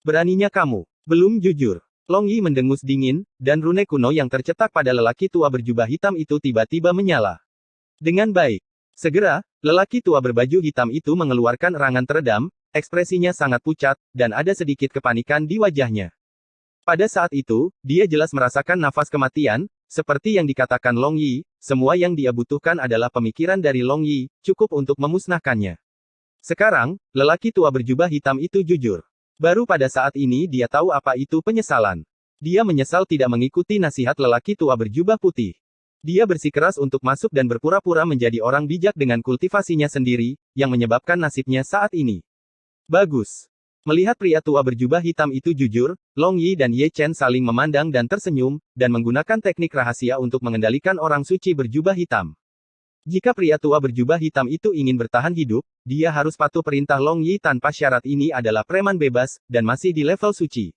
Beraninya kamu, belum jujur. Long Yi mendengus dingin, dan rune kuno yang tercetak pada lelaki tua berjubah hitam itu tiba-tiba menyala. Dengan baik. Segera, lelaki tua berbaju hitam itu mengeluarkan erangan teredam, ekspresinya sangat pucat, dan ada sedikit kepanikan di wajahnya. Pada saat itu, dia jelas merasakan nafas kematian, seperti yang dikatakan Long Yi, semua yang dia butuhkan adalah pemikiran dari Long Yi, cukup untuk memusnahkannya. Sekarang, lelaki tua berjubah hitam itu jujur. Baru pada saat ini dia tahu apa itu penyesalan. Dia menyesal tidak mengikuti nasihat lelaki tua berjubah putih. Dia bersikeras untuk masuk dan berpura-pura menjadi orang bijak dengan kultivasinya sendiri, yang menyebabkan nasibnya saat ini. Bagus. Melihat pria tua berjubah hitam itu jujur, Long Yi dan Ye Chen saling memandang dan tersenyum, dan menggunakan teknik rahasia untuk mengendalikan orang suci berjubah hitam. Jika pria tua berjubah hitam itu ingin bertahan hidup, dia harus patuh perintah Long Yi tanpa syarat. Ini adalah preman bebas, dan masih di level suci.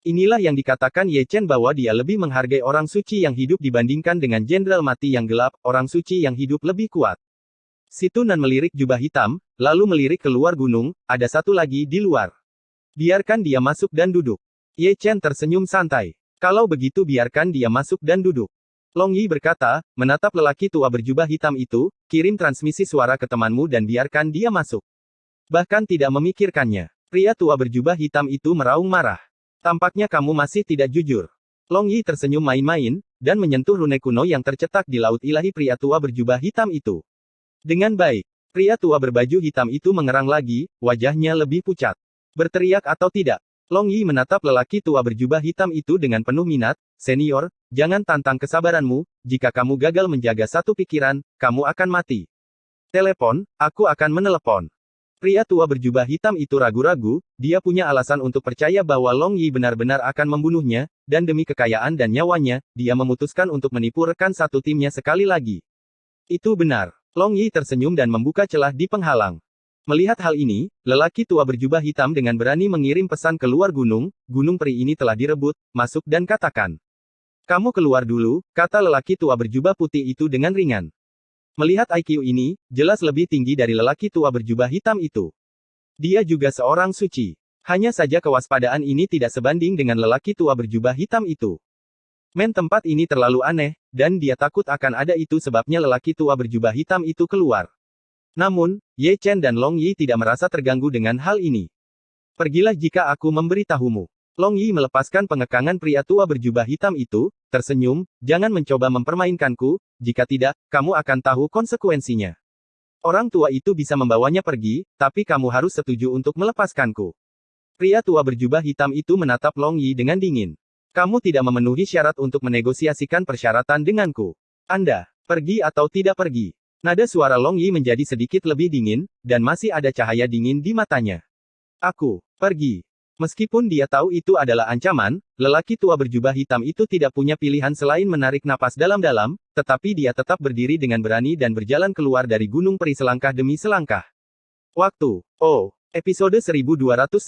Inilah yang dikatakan Ye Chen bahwa dia lebih menghargai orang suci yang hidup dibandingkan dengan jenderal mati yang gelap, orang suci yang hidup lebih kuat. Si Tunan melirik jubah hitam, lalu melirik keluar gunung, ada satu lagi di luar. Biarkan dia masuk dan duduk. Ye Chen tersenyum santai. Kalau begitu biarkan dia masuk dan duduk. Long Yi berkata, menatap lelaki tua berjubah hitam itu, kirim transmisi suara ke temanmu dan biarkan dia masuk. Bahkan tidak memikirkannya. Pria tua berjubah hitam itu meraung marah. Tampaknya kamu masih tidak jujur. Long Yi tersenyum main-main, dan menyentuh rune kuno yang tercetak di laut ilahi pria tua berjubah hitam itu. Dengan baik, pria tua berbaju hitam itu mengerang lagi, wajahnya lebih pucat. Berteriak atau tidak? Long Yi menatap lelaki tua berjubah hitam itu dengan penuh minat, senior, jangan tantang kesabaranmu, jika kamu gagal menjaga satu pikiran, kamu akan mati. Telepon, aku akan menelepon. Pria tua berjubah hitam itu ragu-ragu, dia punya alasan untuk percaya bahwa Long Yi benar-benar akan membunuhnya, dan demi kekayaan dan nyawanya, dia memutuskan untuk menipu rekan satu timnya sekali lagi. Itu benar. Long Yi tersenyum dan membuka celah di penghalang. Melihat hal ini, lelaki tua berjubah hitam dengan berani mengirim pesan keluar gunung, Gunung Peri ini telah direbut, masuk dan katakan. Kamu keluar dulu, kata lelaki tua berjubah putih itu dengan ringan. Melihat IQ ini, jelas lebih tinggi dari lelaki tua berjubah hitam itu. Dia juga seorang suci. Hanya saja kewaspadaan ini tidak sebanding dengan lelaki tua berjubah hitam itu. Tempat ini terlalu aneh, dan dia takut akan ada itu sebabnya lelaki tua berjubah hitam itu keluar. Namun, Ye Chen dan Long Yi tidak merasa terganggu dengan hal ini. Pergilah jika aku memberitahumu. Long Yi melepaskan pengekangan pria tua berjubah hitam itu, tersenyum, jangan mencoba mempermainkanku, jika tidak, kamu akan tahu konsekuensinya. Orang tua itu bisa membawanya pergi, tapi kamu harus setuju untuk melepaskanku. Pria tua berjubah hitam itu menatap Long Yi dengan dingin. Kamu tidak memenuhi syarat untuk menegosiasikan persyaratan denganku. Anda, pergi atau tidak pergi? Nada suara Long Yi menjadi sedikit lebih dingin, dan masih ada cahaya dingin di matanya. Aku, pergi. Meskipun dia tahu itu adalah ancaman, lelaki tua berjubah hitam itu tidak punya pilihan selain menarik napas dalam-dalam, tetapi dia tetap berdiri dengan berani dan berjalan keluar dari gunung peri selangkah demi selangkah. Waktu. Oh. Episode 1294,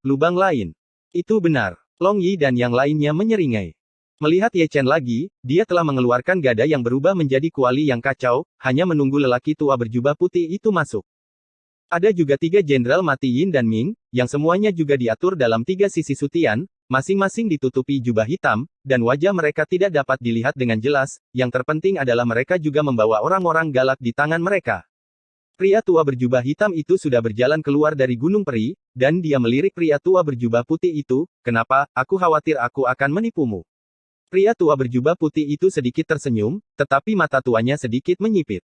Lubang Lain. Itu benar. Long Yi dan yang lainnya menyeringai. Melihat Ye Chen lagi, dia telah mengeluarkan gada yang berubah menjadi kuali yang kacau, hanya menunggu lelaki tua berjubah putih itu masuk. Ada juga 3 jenderal mati Yin dan Ming, yang semuanya juga diatur dalam 3 sisi sutian, masing-masing ditutupi jubah hitam, dan wajah mereka tidak dapat dilihat dengan jelas, yang terpenting adalah mereka juga membawa orang-orang galak di tangan mereka. Pria tua berjubah hitam itu sudah berjalan keluar dari Gunung Peri, dan dia melirik pria tua berjubah putih itu, "Kenapa? Aku khawatir aku akan menipumu." Pria tua berjubah putih itu sedikit tersenyum, tetapi mata tuanya sedikit menyipit.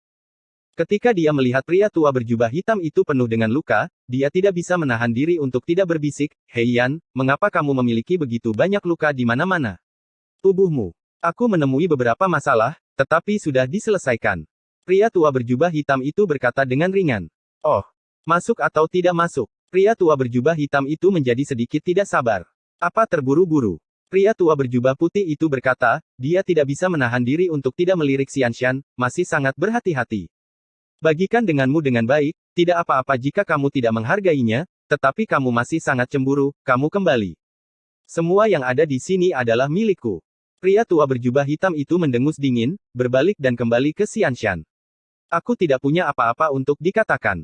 Ketika dia melihat pria tua berjubah hitam itu penuh dengan luka, dia tidak bisa menahan diri untuk tidak berbisik, "Hei Yan, mengapa kamu memiliki begitu banyak luka di mana-mana?" "Tubuhmu. Aku menemui beberapa masalah, tetapi sudah diselesaikan." Pria tua berjubah hitam itu berkata dengan ringan. "Oh, masuk atau tidak masuk?" Pria tua berjubah hitam itu menjadi sedikit tidak sabar. "Apa terburu-buru?" Pria tua berjubah putih itu berkata, dia tidak bisa menahan diri untuk tidak melirik Xianshan, masih sangat berhati-hati. "Bagikan denganmu dengan baik, tidak apa-apa jika kamu tidak menghargainya, tetapi kamu masih sangat cemburu, kamu kembali. Semua yang ada di sini adalah milikku." Pria tua berjubah hitam itu mendengus dingin, berbalik dan kembali ke Xianshan. "Aku tidak punya apa-apa untuk dikatakan."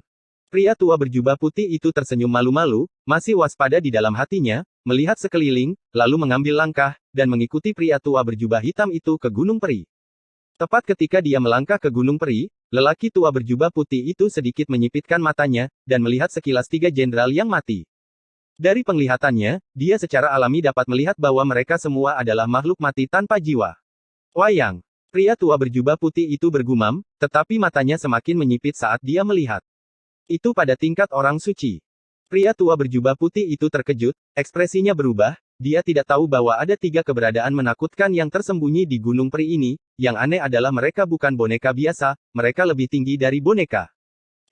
Pria tua berjubah putih itu tersenyum malu-malu, masih waspada di dalam hatinya, melihat sekeliling, lalu mengambil langkah, dan mengikuti pria tua berjubah hitam itu ke Gunung Peri. Tepat ketika dia melangkah ke Gunung Peri, lelaki tua berjubah putih itu sedikit menyipitkan matanya, dan melihat sekilas 3 jenderal yang mati. Dari penglihatannya, dia secara alami dapat melihat bahwa mereka semua adalah makhluk mati tanpa jiwa. "Wayang." Pria tua berjubah putih itu bergumam, tetapi matanya semakin menyipit saat dia melihat. "Itu pada tingkat orang suci." Pria tua berjubah putih itu terkejut, ekspresinya berubah, dia tidak tahu bahwa ada 3 keberadaan menakutkan yang tersembunyi di Gunung Peri ini, yang aneh adalah mereka bukan boneka biasa, mereka lebih tinggi dari boneka.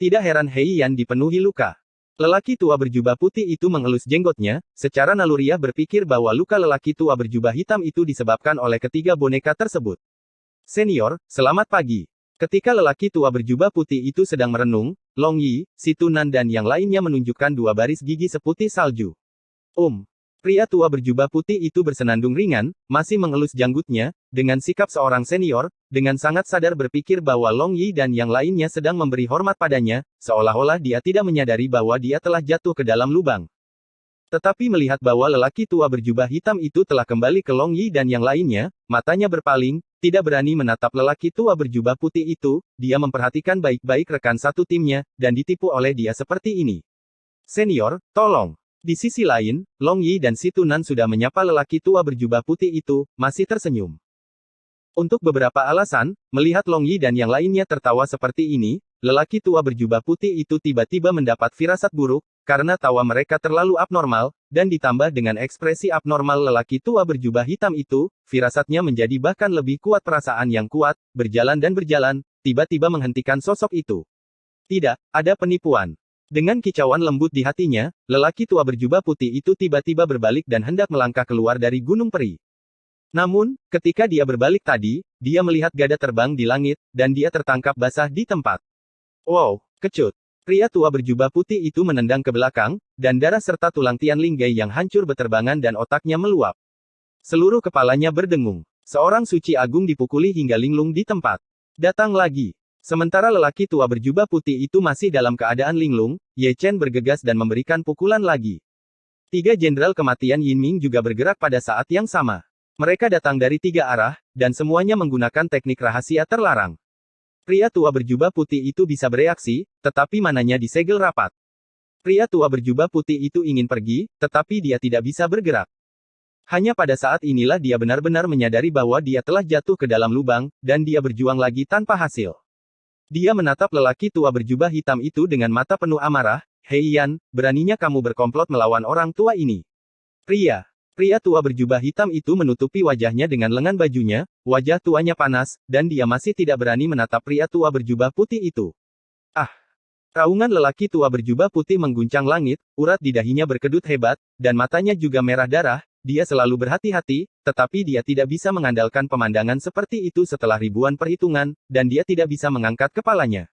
Tidak heran Hei Yan dipenuhi luka. Lelaki tua berjubah putih itu mengelus jenggotnya, secara naluriah berpikir bahwa luka lelaki tua berjubah hitam itu disebabkan oleh ketiga boneka tersebut. "Senior, selamat pagi." Ketika lelaki tua berjubah putih itu sedang merenung, Long Yi, Si Tunan dan yang lainnya menunjukkan 2 baris gigi seputih salju. Pria tua berjubah putih itu bersenandung ringan, masih mengelus janggutnya, dengan sikap seorang senior, dengan sangat sadar berpikir bahwa Long Yi dan yang lainnya sedang memberi hormat padanya, seolah-olah dia tidak menyadari bahwa dia telah jatuh ke dalam lubang. Tetapi melihat bahwa lelaki tua berjubah hitam itu telah kembali ke Long Yi dan yang lainnya, matanya berpaling, tidak berani menatap lelaki tua berjubah putih itu, dia memperhatikan baik-baik rekan satu timnya, dan ditipu oleh dia seperti ini. "Senior, tolong." Di sisi lain, Long Yi dan Si Tunan sudah menyapa lelaki tua berjubah putih itu, masih tersenyum. Untuk beberapa alasan, melihat Long Yi dan yang lainnya tertawa seperti ini, lelaki tua berjubah putih itu tiba-tiba mendapat firasat buruk, karena tawa mereka terlalu abnormal, dan ditambah dengan ekspresi abnormal lelaki tua berjubah hitam itu, firasatnya menjadi bahkan lebih kuat. Perasaan yang kuat, berjalan dan berjalan, tiba-tiba menghentikan sosok itu. Tidak, ada penipuan. Dengan kicauan lembut di hatinya, lelaki tua berjubah putih itu tiba-tiba berbalik dan hendak melangkah keluar dari Gunung Peri. Namun, ketika dia berbalik tadi, dia melihat gada terbang di langit, dan dia tertangkap basah di tempat. "Wow, kecut." Pria tua berjubah putih itu menendang ke belakang, dan darah serta tulang Tian Linggai yang hancur beterbangan dan otaknya meluap. Seluruh kepalanya berdengung. Seorang suci agung dipukuli hingga linglung di tempat. "Datang lagi." Sementara lelaki tua berjubah putih itu masih dalam keadaan linglung, Ye Chen bergegas dan memberikan pukulan lagi. 3 jenderal kematian Yin Ming juga bergerak pada saat yang sama. Mereka datang dari 3 arah, dan semuanya menggunakan teknik rahasia terlarang. Pria tua berjubah putih itu bisa bereaksi, tetapi mananya disegel rapat. Pria tua berjubah putih itu ingin pergi, tetapi dia tidak bisa bergerak. Hanya pada saat inilah dia benar-benar menyadari bahwa dia telah jatuh ke dalam lubang, dan dia berjuang lagi tanpa hasil. Dia menatap lelaki tua berjubah hitam itu dengan mata penuh amarah. Hei Yan, beraninya kamu berkomplot melawan orang tua ini. Pria tua berjubah hitam itu menutupi wajahnya dengan lengan bajunya, wajah tuanya panas, dan dia masih tidak berani menatap pria tua berjubah putih itu. Ah! Raungan lelaki tua berjubah putih mengguncang langit, urat di dahinya berkedut hebat, dan matanya juga merah darah. Dia selalu berhati-hati, tetapi dia tidak bisa mengandalkan pemandangan seperti itu setelah ribuan perhitungan, dan dia tidak bisa mengangkat kepalanya.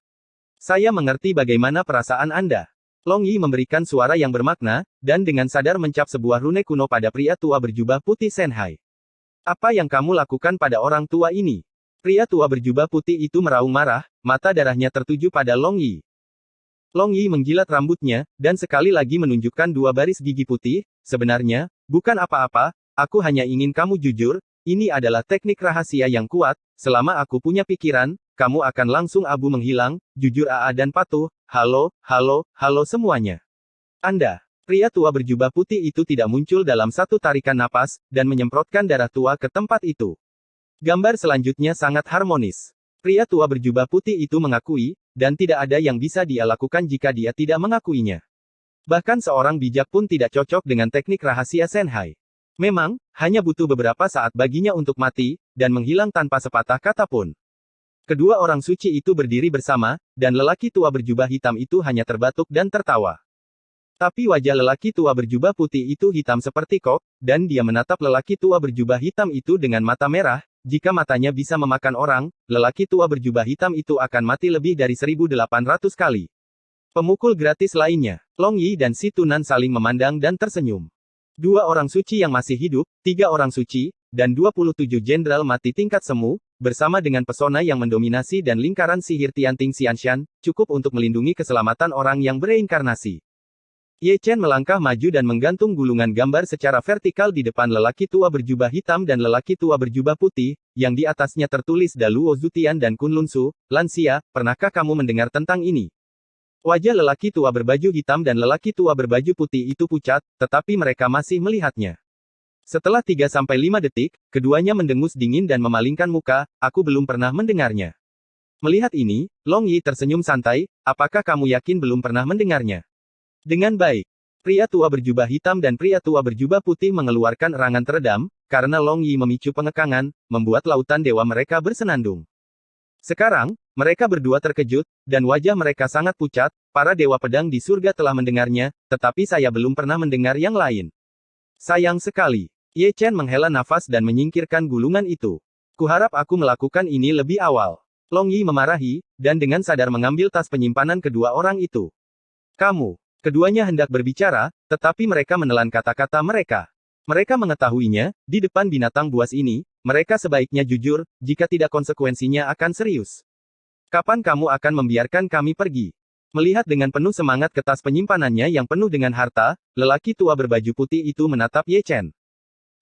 Saya mengerti bagaimana perasaan Anda. Long Yi memberikan suara yang bermakna, dan dengan sadar mencap sebuah rune kuno pada pria tua berjubah putih Shanghai. Apa yang kamu lakukan pada orang tua ini? Pria tua berjubah putih itu meraung marah, mata darahnya tertuju pada Long Yi. Long Yi menjilat rambutnya, dan sekali lagi menunjukkan dua baris gigi putih. Sebenarnya, bukan apa-apa, aku hanya ingin kamu jujur, ini adalah teknik rahasia yang kuat, selama aku punya pikiran, kamu akan langsung abu menghilang, jujur AA dan patuh, halo semuanya. Anda, pria tua berjubah putih itu tidak muncul dalam satu tarikan napas, dan menyemprotkan darah tua ke tempat itu. Gambar selanjutnya sangat harmonis. Pria tua berjubah putih itu mengakui, dan tidak ada yang bisa dia lakukan jika dia tidak mengakuinya. Bahkan seorang bijak pun tidak cocok dengan teknik rahasia Shanghai. Memang, hanya butuh beberapa saat baginya untuk mati, dan menghilang tanpa sepatah kata pun. Kedua orang suci itu berdiri bersama, dan lelaki tua berjubah hitam itu hanya terbatuk dan tertawa. Tapi wajah lelaki tua berjubah putih itu hitam seperti kok, dan dia menatap lelaki tua berjubah hitam itu dengan mata merah. Jika matanya bisa memakan orang, lelaki tua berjubah hitam itu akan mati lebih dari 1.800 kali. Pemukul gratis lainnya, Long Yi dan si Tunan saling memandang dan tersenyum. Dua orang suci yang masih hidup, 3 orang suci, dan 27 jenderal mati tingkat semu, bersama dengan pesona yang mendominasi dan lingkaran sihir Tianting Xianshan, cukup untuk melindungi keselamatan orang yang bereinkarnasi. Ye Chen melangkah maju dan menggantung gulungan gambar secara vertikal di depan lelaki tua berjubah hitam dan lelaki tua berjubah putih, yang di atasnya tertulis Daluo Zutian dan Kunlun Su. Lansia, pernahkah kamu mendengar tentang ini? Wajah lelaki tua berbaju hitam dan lelaki tua berbaju putih itu pucat, tetapi mereka masih melihatnya. Setelah 3-5 detik, keduanya mendengus dingin dan memalingkan muka, aku belum pernah mendengarnya. Melihat ini, Long Yi tersenyum santai, apakah kamu yakin belum pernah mendengarnya? Dengan baik. Pria tua berjubah hitam dan pria tua berjubah putih mengeluarkan erangan teredam, karena Long Yi memicu pengekangan, membuat lautan dewa mereka bersenandung. Sekarang, mereka berdua terkejut, dan wajah mereka sangat pucat, para dewa pedang di surga telah mendengarnya, tetapi saya belum pernah mendengar yang lain. Sayang sekali. Ye Chen menghela nafas dan menyingkirkan gulungan itu. Kuharap aku melakukan ini lebih awal. Long Yi memarahi, dan dengan sadar mengambil tas penyimpanan kedua orang itu. Kamu. Keduanya hendak berbicara, tetapi mereka menelan kata-kata mereka. Mereka mengetahuinya, di depan binatang buas ini, mereka sebaiknya jujur, jika tidak konsekuensinya akan serius. Kapan kamu akan membiarkan kami pergi? Melihat dengan penuh semangat ke tas penyimpanannya yang penuh dengan harta, lelaki tua berbaju putih itu menatap Ye Chen.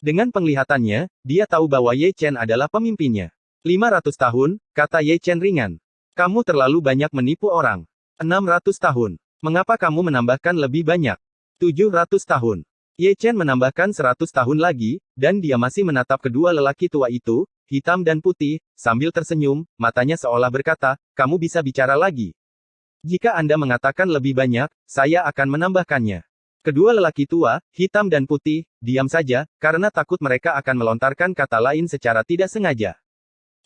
Dengan penglihatannya, dia tahu bahwa Ye Chen adalah pemimpinnya. 500 tahun, kata Ye Chen ringan. Kamu terlalu banyak menipu orang. 600 tahun. Mengapa kamu menambahkan lebih banyak? 700 tahun. Ye Chen menambahkan 100 tahun lagi, dan dia masih menatap kedua lelaki tua itu, hitam dan putih, sambil tersenyum, matanya seolah berkata, kamu bisa bicara lagi. Jika Anda mengatakan lebih banyak, saya akan menambahkannya. Kedua lelaki tua, hitam dan putih, diam saja, karena takut mereka akan melontarkan kata lain secara tidak sengaja.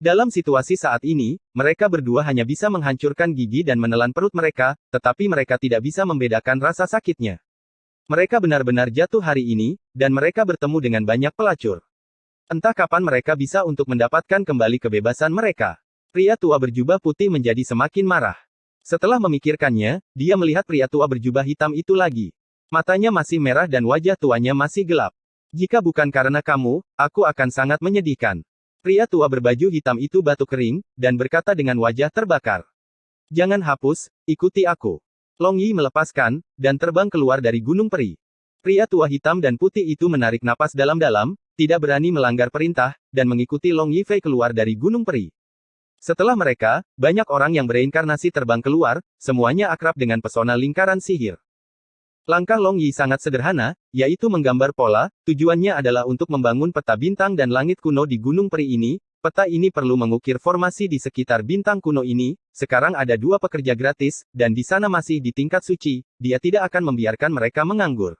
Dalam situasi saat ini, mereka berdua hanya bisa menghancurkan gigi dan menelan perut mereka, tetapi mereka tidak bisa membedakan rasa sakitnya. Mereka benar-benar jatuh hari ini, dan mereka bertemu dengan banyak pelacur. Entah kapan mereka bisa untuk mendapatkan kembali kebebasan mereka. Pria tua berjubah putih menjadi semakin marah. Setelah memikirkannya, dia melihat pria tua berjubah hitam itu lagi. Matanya masih merah dan wajah tuanya masih gelap. Jika bukan karena kamu, aku akan sangat menyedihkan. Pria tua berbaju hitam itu batuk kering, dan berkata dengan wajah terbakar. Jangan hapus, ikuti aku. Long Yi melepaskan, dan terbang keluar dari Gunung Peri. Pria tua hitam dan putih itu menarik napas dalam-dalam, tidak berani melanggar perintah, dan mengikuti Long Yi Fei keluar dari Gunung Peri. Setelah mereka, banyak orang yang bereinkarnasi terbang keluar, semuanya akrab dengan pesona lingkaran sihir. Langkah Long Yi sangat sederhana, yaitu menggambar pola, tujuannya adalah untuk membangun peta bintang dan langit kuno di Gunung Peri ini. Peta ini perlu mengukir formasi di sekitar bintang kuno ini. Sekarang ada 2 pekerja gratis, dan di sana masih di tingkat suci. Dia tidak akan membiarkan mereka menganggur.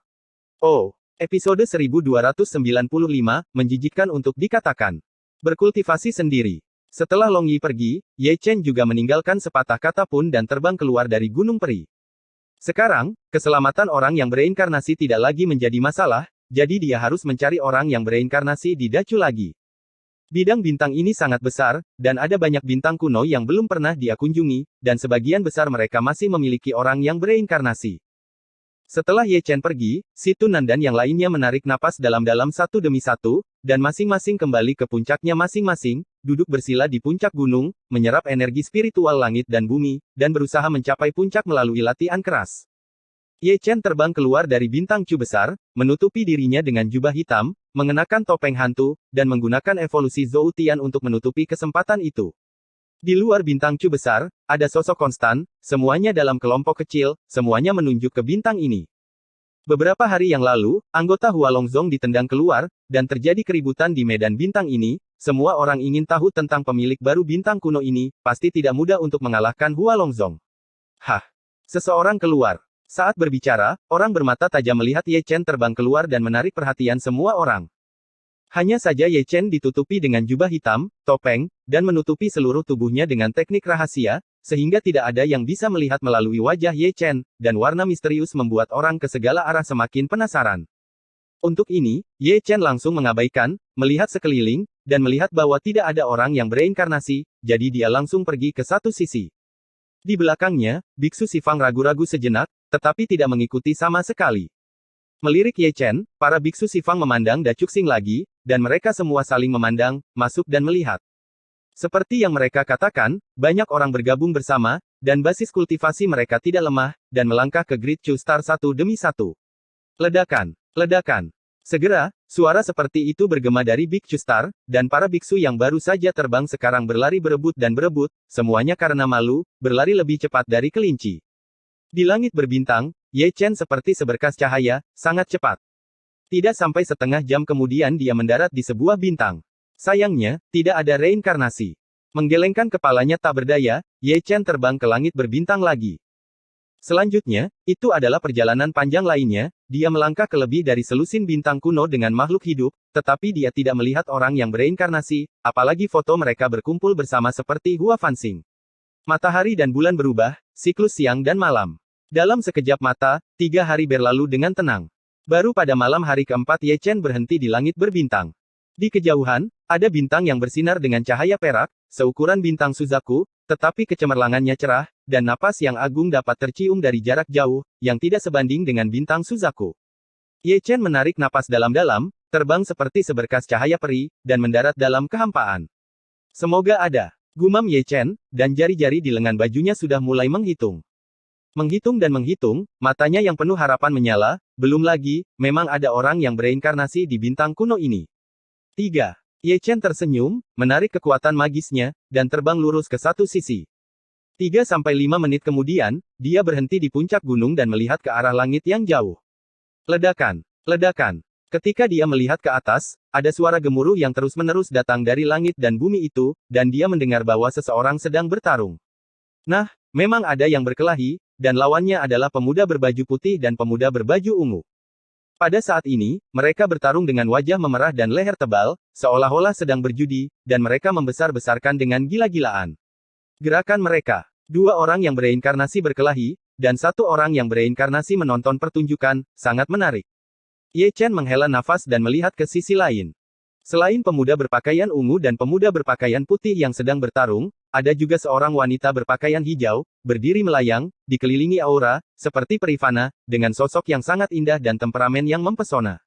Oh, episode 1295, menjijikkan untuk dikatakan. Berkultivasi sendiri. Setelah Long Yi pergi, Ye Chen juga meninggalkan sepatah kata pun dan terbang keluar dari Gunung Peri. Sekarang, keselamatan orang yang bereinkarnasi tidak lagi menjadi masalah, jadi dia harus mencari orang yang bereinkarnasi di Dacu lagi. Bidang bintang ini sangat besar, dan ada banyak bintang kuno yang belum pernah dia kunjungi, dan sebagian besar mereka masih memiliki orang yang bereinkarnasi. Setelah Ye Chen pergi, si Tunan dan yang lainnya menarik napas dalam-dalam satu demi satu, dan masing-masing kembali ke puncaknya masing-masing, duduk bersila di puncak gunung, menyerap energi spiritual langit dan bumi, dan berusaha mencapai puncak melalui latihan keras. Ye Chen terbang keluar dari bintang Cu besar, menutupi dirinya dengan jubah hitam, mengenakan topeng hantu, dan menggunakan evolusi Zhou Tian untuk menutupi kesempatan itu. Di luar bintang Cu besar, ada sosok konstan, semuanya dalam kelompok kecil, semuanya menunjuk ke bintang ini. Beberapa hari yang lalu, anggota Hualongzong ditendang keluar, dan terjadi keributan di medan bintang ini. Semua orang ingin tahu tentang pemilik baru bintang kuno ini, pasti tidak mudah untuk mengalahkan Hualongzong. Hah! Seseorang keluar. Saat berbicara, orang bermata tajam melihat Ye Chen terbang keluar dan menarik perhatian semua orang. Hanya saja Ye Chen ditutupi dengan jubah hitam, topeng, dan menutupi seluruh tubuhnya dengan teknik rahasia, sehingga tidak ada yang bisa melihat melalui wajah Ye Chen, dan warna misterius membuat orang ke segala arah semakin penasaran. Untuk ini, Ye Chen langsung mengabaikan, melihat sekeliling, dan melihat bahwa tidak ada orang yang bereinkarnasi, jadi dia langsung pergi ke satu sisi. Di belakangnya, Biksu Sifang ragu-ragu sejenak, tetapi tidak mengikuti sama sekali. Melirik Ye Chen, para Biksu Sifang memandang Dacuxing lagi, dan mereka semua saling memandang, masuk dan melihat. Seperti yang mereka katakan, banyak orang bergabung bersama, dan basis kultivasi mereka tidak lemah, dan melangkah ke Great Chu Star satu demi satu. Ledakan, ledakan. Segera, suara seperti itu bergema dari Big Chu Star, dan para biksu yang baru saja terbang sekarang berlari berebut, semuanya karena malu, berlari lebih cepat dari kelinci. Di langit berbintang, Ye Chen seperti seberkas cahaya, sangat cepat. Tidak sampai setengah jam kemudian dia mendarat di sebuah bintang. Sayangnya, tidak ada reinkarnasi. Menggelengkan kepalanya tak berdaya, Ye Chen terbang ke langit berbintang lagi. Selanjutnya, itu adalah perjalanan panjang lainnya, dia melangkah ke lebih dari selusin bintang kuno dengan makhluk hidup, tetapi dia tidak melihat orang yang bereinkarnasi, apalagi foto mereka berkumpul bersama seperti Hua Fanxing. Matahari dan bulan berubah, siklus siang dan malam. Dalam sekejap mata, 3 hari berlalu dengan tenang. Baru pada malam hari keempat Ye Chen berhenti di langit berbintang. Di kejauhan, ada bintang yang bersinar dengan cahaya perak, seukuran bintang Suzaku, tetapi kecemerlangannya cerah, dan napas yang agung dapat tercium dari jarak jauh, yang tidak sebanding dengan bintang Suzaku. Ye Chen menarik napas dalam-dalam, terbang seperti seberkas cahaya peri, dan mendarat dalam kehampaan. Semoga ada, gumam Ye Chen, dan jari-jari di lengan bajunya sudah mulai menghitung. Menghitung dan menghitung, matanya yang penuh harapan menyala, belum lagi, memang ada orang yang bereinkarnasi di bintang kuno ini. 3. Ye Chen tersenyum, menarik kekuatan magisnya, dan terbang lurus ke satu sisi. 3-5 menit kemudian, dia berhenti di puncak gunung dan melihat ke arah langit yang jauh. Ledakan, ledakan. Ketika dia melihat ke atas, ada suara gemuruh yang terus-menerus datang dari langit dan bumi itu, dan dia mendengar bahwa seseorang sedang bertarung. Nah, memang ada yang berkelahi, dan lawannya adalah pemuda berbaju putih dan pemuda berbaju ungu. Pada saat ini, mereka bertarung dengan wajah memerah dan leher tebal, seolah-olah sedang berjudi, dan mereka membesar-besarkan dengan gila-gilaan. Gerakan mereka. 2 orang yang bereinkarnasi berkelahi, dan 1 orang yang bereinkarnasi menonton pertunjukan, sangat menarik. Ye Chen menghela nafas dan melihat ke sisi lain. Selain pemuda berpakaian ungu dan pemuda berpakaian putih yang sedang bertarung, ada juga seorang wanita berpakaian hijau, berdiri melayang, dikelilingi aura, seperti Perivana, dengan sosok yang sangat indah dan temperamen yang mempesona.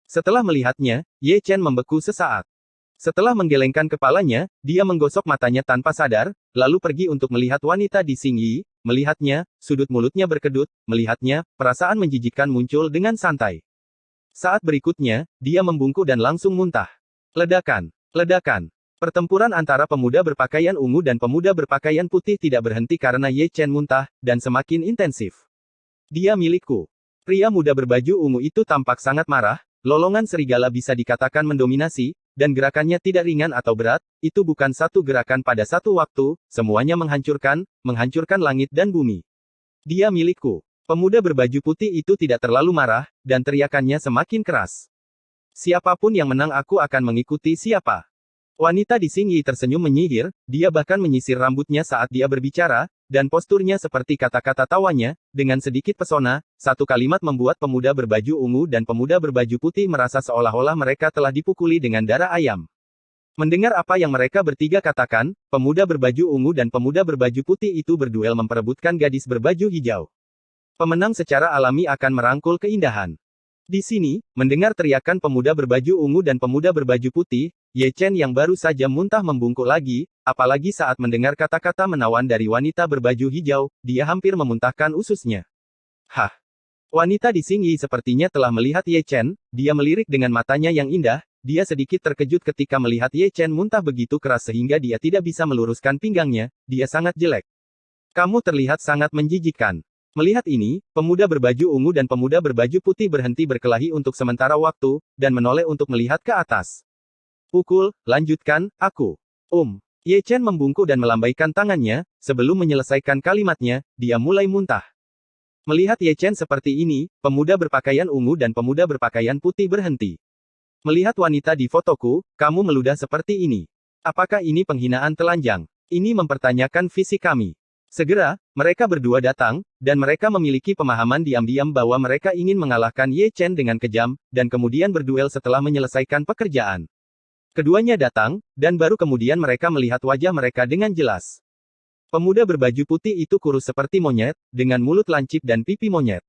Setelah melihatnya, Ye Chen membeku sesaat. Setelah menggelengkan kepalanya, dia menggosok matanya tanpa sadar, lalu pergi untuk melihat wanita di Xingyi, melihatnya, sudut mulutnya berkedut, melihatnya, perasaan menjijikkan muncul dengan santai. Saat berikutnya, dia membungkuk dan langsung muntah. Ledakan, ledakan. Pertempuran antara pemuda berpakaian ungu dan pemuda berpakaian putih tidak berhenti karena Ye Chen muntah, dan semakin intensif. Dia milikku. Pria muda berbaju ungu itu tampak sangat marah, lolongan serigala bisa dikatakan mendominasi, dan gerakannya tidak ringan atau berat, itu bukan satu gerakan pada satu waktu, semuanya menghancurkan langit dan bumi. Dia milikku. Pemuda berbaju putih itu tidak terlalu marah, dan teriakannya semakin keras. Siapapun yang menang aku akan mengikuti siapa. Wanita di Xingyi tersenyum menyihir, dia bahkan menyisir rambutnya saat dia berbicara, dan posturnya seperti kata-kata tawanya, dengan sedikit pesona, satu kalimat membuat pemuda berbaju ungu dan pemuda berbaju putih merasa seolah-olah mereka telah dipukuli dengan darah ayam. Mendengar apa yang mereka bertiga katakan, pemuda berbaju ungu dan pemuda berbaju putih itu berduel memperebutkan gadis berbaju hijau. Pemenang secara alami akan merangkul keindahan. Di sini, mendengar teriakan pemuda berbaju ungu dan pemuda berbaju putih, Ye Chen yang baru saja muntah membungkuk lagi, apalagi saat mendengar kata-kata menawan dari wanita berbaju hijau, dia hampir memuntahkan ususnya. Hah! Wanita di Xingyi sepertinya telah melihat Ye Chen, dia melirik dengan matanya yang indah, dia sedikit terkejut ketika melihat Ye Chen muntah begitu keras sehingga dia tidak bisa meluruskan pinggangnya, dia sangat jelek. Kamu terlihat sangat menjijikkan. Melihat ini, pemuda berbaju ungu dan pemuda berbaju putih berhenti berkelahi untuk sementara waktu, dan menoleh untuk melihat ke atas. Pukul, lanjutkan, aku. Ye Chen membungkuk dan melambaikan tangannya, sebelum menyelesaikan kalimatnya, dia mulai muntah. Melihat Ye Chen seperti ini, pemuda berpakaian ungu dan pemuda berpakaian putih berhenti. Melihat wanita di fotoku, kamu meludah seperti ini. Apakah ini penghinaan telanjang? Ini mempertanyakan fisik kami. Segera, mereka berdua datang, dan mereka memiliki pemahaman diam-diam bahwa mereka ingin mengalahkan Ye Chen dengan kejam, dan kemudian berduel setelah menyelesaikan pekerjaan. Keduanya datang, dan baru kemudian mereka melihat wajah mereka dengan jelas. Pemuda berbaju putih itu kurus seperti monyet, dengan mulut lancip dan pipi monyet.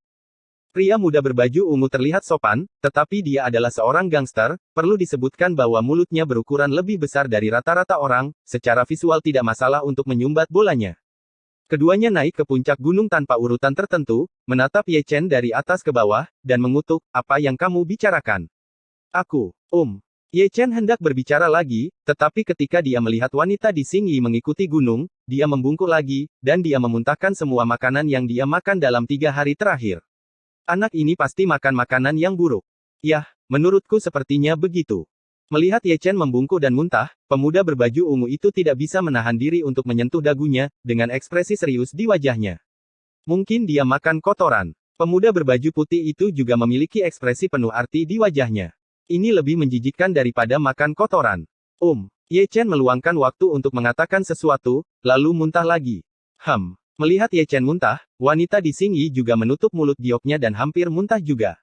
Pria muda berbaju ungu terlihat sopan, tetapi dia adalah seorang gangster, perlu disebutkan bahwa mulutnya berukuran lebih besar dari rata-rata orang, secara visual tidak masalah untuk menyumbat bolanya. Keduanya naik ke puncak gunung tanpa urutan tertentu, menatap Ye Chen dari atas ke bawah, dan mengutuk, apa yang kamu bicarakan? Aku. Ye Chen hendak berbicara lagi, tetapi ketika dia melihat wanita di Xingyi mengikuti gunung, dia membungkuk lagi, dan dia memuntahkan semua makanan yang dia makan dalam 3 hari terakhir. Anak ini pasti makan makanan yang buruk. Yah, menurutku sepertinya begitu. Melihat Ye Chen membungkuk dan muntah, pemuda berbaju ungu itu tidak bisa menahan diri untuk menyentuh dagunya, dengan ekspresi serius di wajahnya. Mungkin dia makan kotoran. Pemuda berbaju putih itu juga memiliki ekspresi penuh arti di wajahnya. Ini lebih menjijikkan daripada makan kotoran. Ye Chen meluangkan waktu untuk mengatakan sesuatu, lalu muntah lagi. Melihat Ye Chen muntah, wanita di Xingyi juga menutup mulut gioknya dan hampir muntah juga.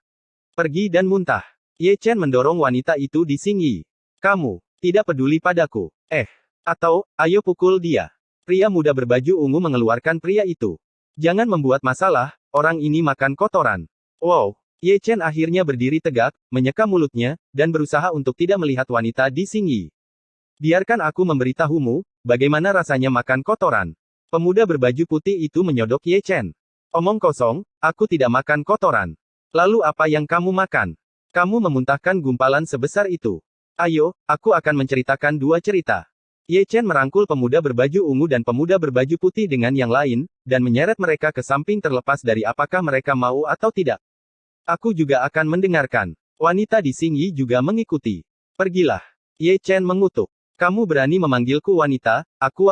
Pergi dan muntah. Ye Chen mendorong wanita itu di Xingyi. Kamu tidak peduli padaku. Atau, ayo pukul dia. Pria muda berbaju ungu mengeluarkan pria itu. Jangan membuat masalah, orang ini makan kotoran. Wow. Ye Chen akhirnya berdiri tegak, menyeka mulutnya, dan berusaha untuk tidak melihat wanita di Xingyi. Biarkan aku memberitahumu, bagaimana rasanya makan kotoran. Pemuda berbaju putih itu menyodok Ye Chen. Omong kosong, aku tidak makan kotoran. Lalu apa yang kamu makan? Kamu memuntahkan gumpalan sebesar itu. Ayo, aku akan menceritakan 2 cerita. Ye Chen merangkul pemuda berbaju ungu dan pemuda berbaju putih dengan yang lain, dan menyeret mereka ke samping terlepas dari apakah mereka mau atau tidak. Aku juga akan mendengarkan. Wanita di Xingyi juga mengikuti. Pergilah. Ye Chen mengutuk. Kamu berani memanggilku wanita, aku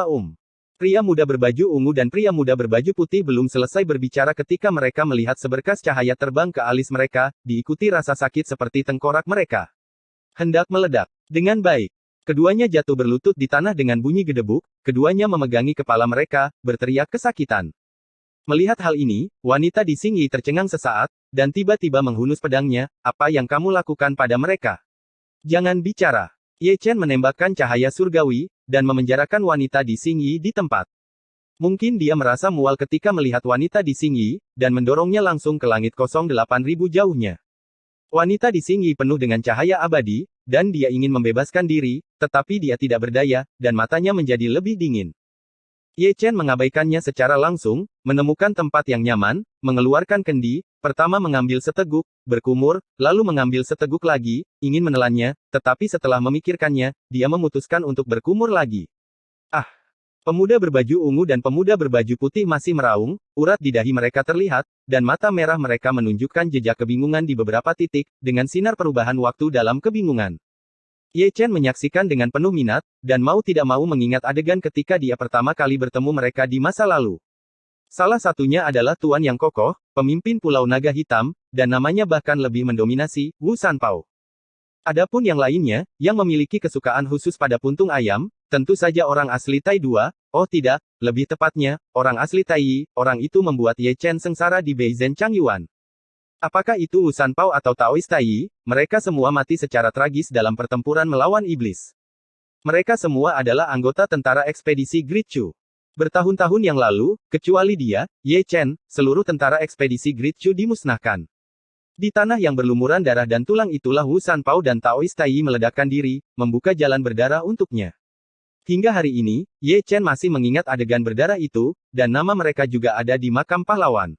Pria muda berbaju ungu dan pria muda berbaju putih belum selesai berbicara ketika mereka melihat seberkas cahaya terbang ke alis mereka, diikuti rasa sakit seperti tengkorak mereka hendak meledak. Dengan baik. Keduanya jatuh berlutut di tanah dengan bunyi gedebuk, keduanya memegangi kepala mereka, berteriak kesakitan. Melihat hal ini, wanita di Xingyi tercengang sesaat, dan tiba-tiba menghunus pedangnya, apa yang kamu lakukan pada mereka? Jangan bicara. Ye Chen menembakkan cahaya surgawi, dan memenjarakan wanita di Xingyi di tempat. Mungkin dia merasa mual ketika melihat wanita di Xingyi, dan mendorongnya langsung ke langit kosong 8.000 jauhnya. Wanita di Xingyi penuh dengan cahaya abadi, dan dia ingin membebaskan diri, tetapi dia tidak berdaya, dan matanya menjadi lebih dingin. Ye Chen mengabaikannya secara langsung, menemukan tempat yang nyaman, mengeluarkan kendi, pertama mengambil seteguk, berkumur, lalu mengambil seteguk lagi, ingin menelannya, tetapi setelah memikirkannya, dia memutuskan untuk berkumur lagi. Pemuda berbaju ungu dan pemuda berbaju putih masih meraung, urat di dahi mereka terlihat, dan mata merah mereka menunjukkan jejak kebingungan di beberapa titik, dengan sinar perubahan waktu dalam kebingungan. Ye Chen menyaksikan dengan penuh minat, dan mau tidak mau mengingat adegan ketika dia pertama kali bertemu mereka di masa lalu. Salah satunya adalah Tuan yang kokoh, pemimpin Pulau Naga Hitam, dan namanya bahkan lebih mendominasi, Wu Sanpao. Adapun yang lainnya, yang memiliki kesukaan khusus pada puntung ayam, tentu saja orang asli Tai Dua, oh tidak, lebih tepatnya, orang asli Tai Yi, orang itu membuat Ye Chen sengsara di Beizhen Changyuan. Apakah itu Wu Sanpao atau Taoist Tai Yi, mereka semua mati secara tragis dalam pertempuran melawan iblis. Mereka semua adalah anggota tentara ekspedisi Great Chu. Bertahun-tahun yang lalu, kecuali dia, Ye Chen, seluruh tentara ekspedisi Great Chu dimusnahkan. Di tanah yang berlumuran darah dan tulang itulah Wu Sanpao dan Taoist Tai Yi meledakkan diri, membuka jalan berdarah untuknya. Hingga hari ini, Ye Chen masih mengingat adegan berdarah itu, dan nama mereka juga ada di makam pahlawan.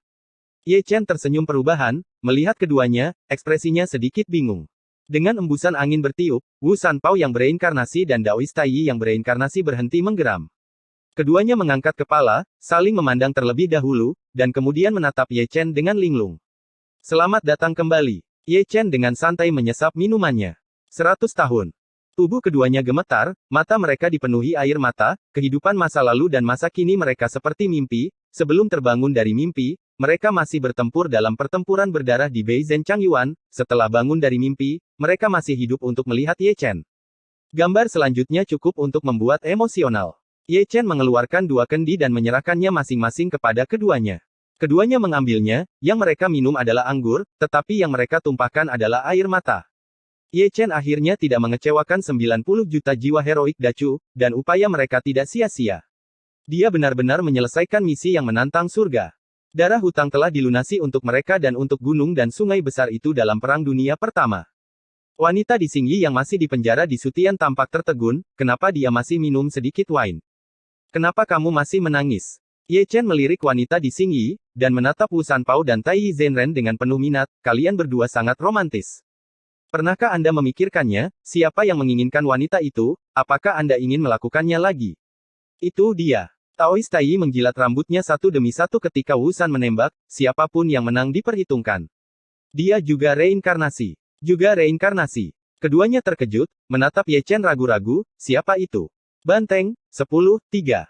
Ye Chen tersenyum perubahan, melihat keduanya, ekspresinya sedikit bingung. Dengan embusan angin bertiup, Wu Sanpao yang bereinkarnasi dan Taoist Tai Yi yang bereinkarnasi berhenti menggeram. Keduanya mengangkat kepala, saling memandang terlebih dahulu, dan kemudian menatap Ye Chen dengan linglung. Selamat datang kembali. Ye Chen dengan santai menyesap minumannya. 100 tahun. Tubuh keduanya gemetar, mata mereka dipenuhi air mata, kehidupan masa lalu dan masa kini mereka seperti mimpi, sebelum terbangun dari mimpi, mereka masih bertempur dalam pertempuran berdarah di Beizhen Changyuan, setelah bangun dari mimpi, mereka masih hidup untuk melihat Ye Chen. Gambar selanjutnya cukup untuk membuat emosional. Ye Chen mengeluarkan dua kendi dan menyerahkannya masing-masing kepada keduanya. Keduanya mengambilnya, yang mereka minum adalah anggur, tetapi yang mereka tumpahkan adalah air mata. Ye Chen akhirnya tidak mengecewakan 90 juta jiwa heroik Dacu, dan upaya mereka tidak sia-sia. Dia benar-benar menyelesaikan misi yang menantang surga. Darah hutang telah dilunasi untuk mereka dan untuk gunung dan sungai besar itu dalam Perang Dunia Pertama. Wanita di Xingyi yang masih dipenjara di Sutian tampak tertegun, kenapa dia masih minum sedikit wine? Kenapa kamu masih menangis? Ye Chen melirik wanita di Xingyi, dan menatap Wu Sanpao dan Tai Yi Zhenren dengan penuh minat, kalian berdua sangat romantis. Pernahkah Anda memikirkannya, siapa yang menginginkan wanita itu, apakah Anda ingin melakukannya lagi? Itu dia. Taoist Tai Yi menjilat rambutnya satu demi satu ketika Wu San menembak, siapapun yang menang diperhitungkan. Dia juga reinkarnasi. Juga reinkarnasi. Keduanya terkejut, menatap Ye Chen ragu-ragu, siapa itu? Banteng, 10-3.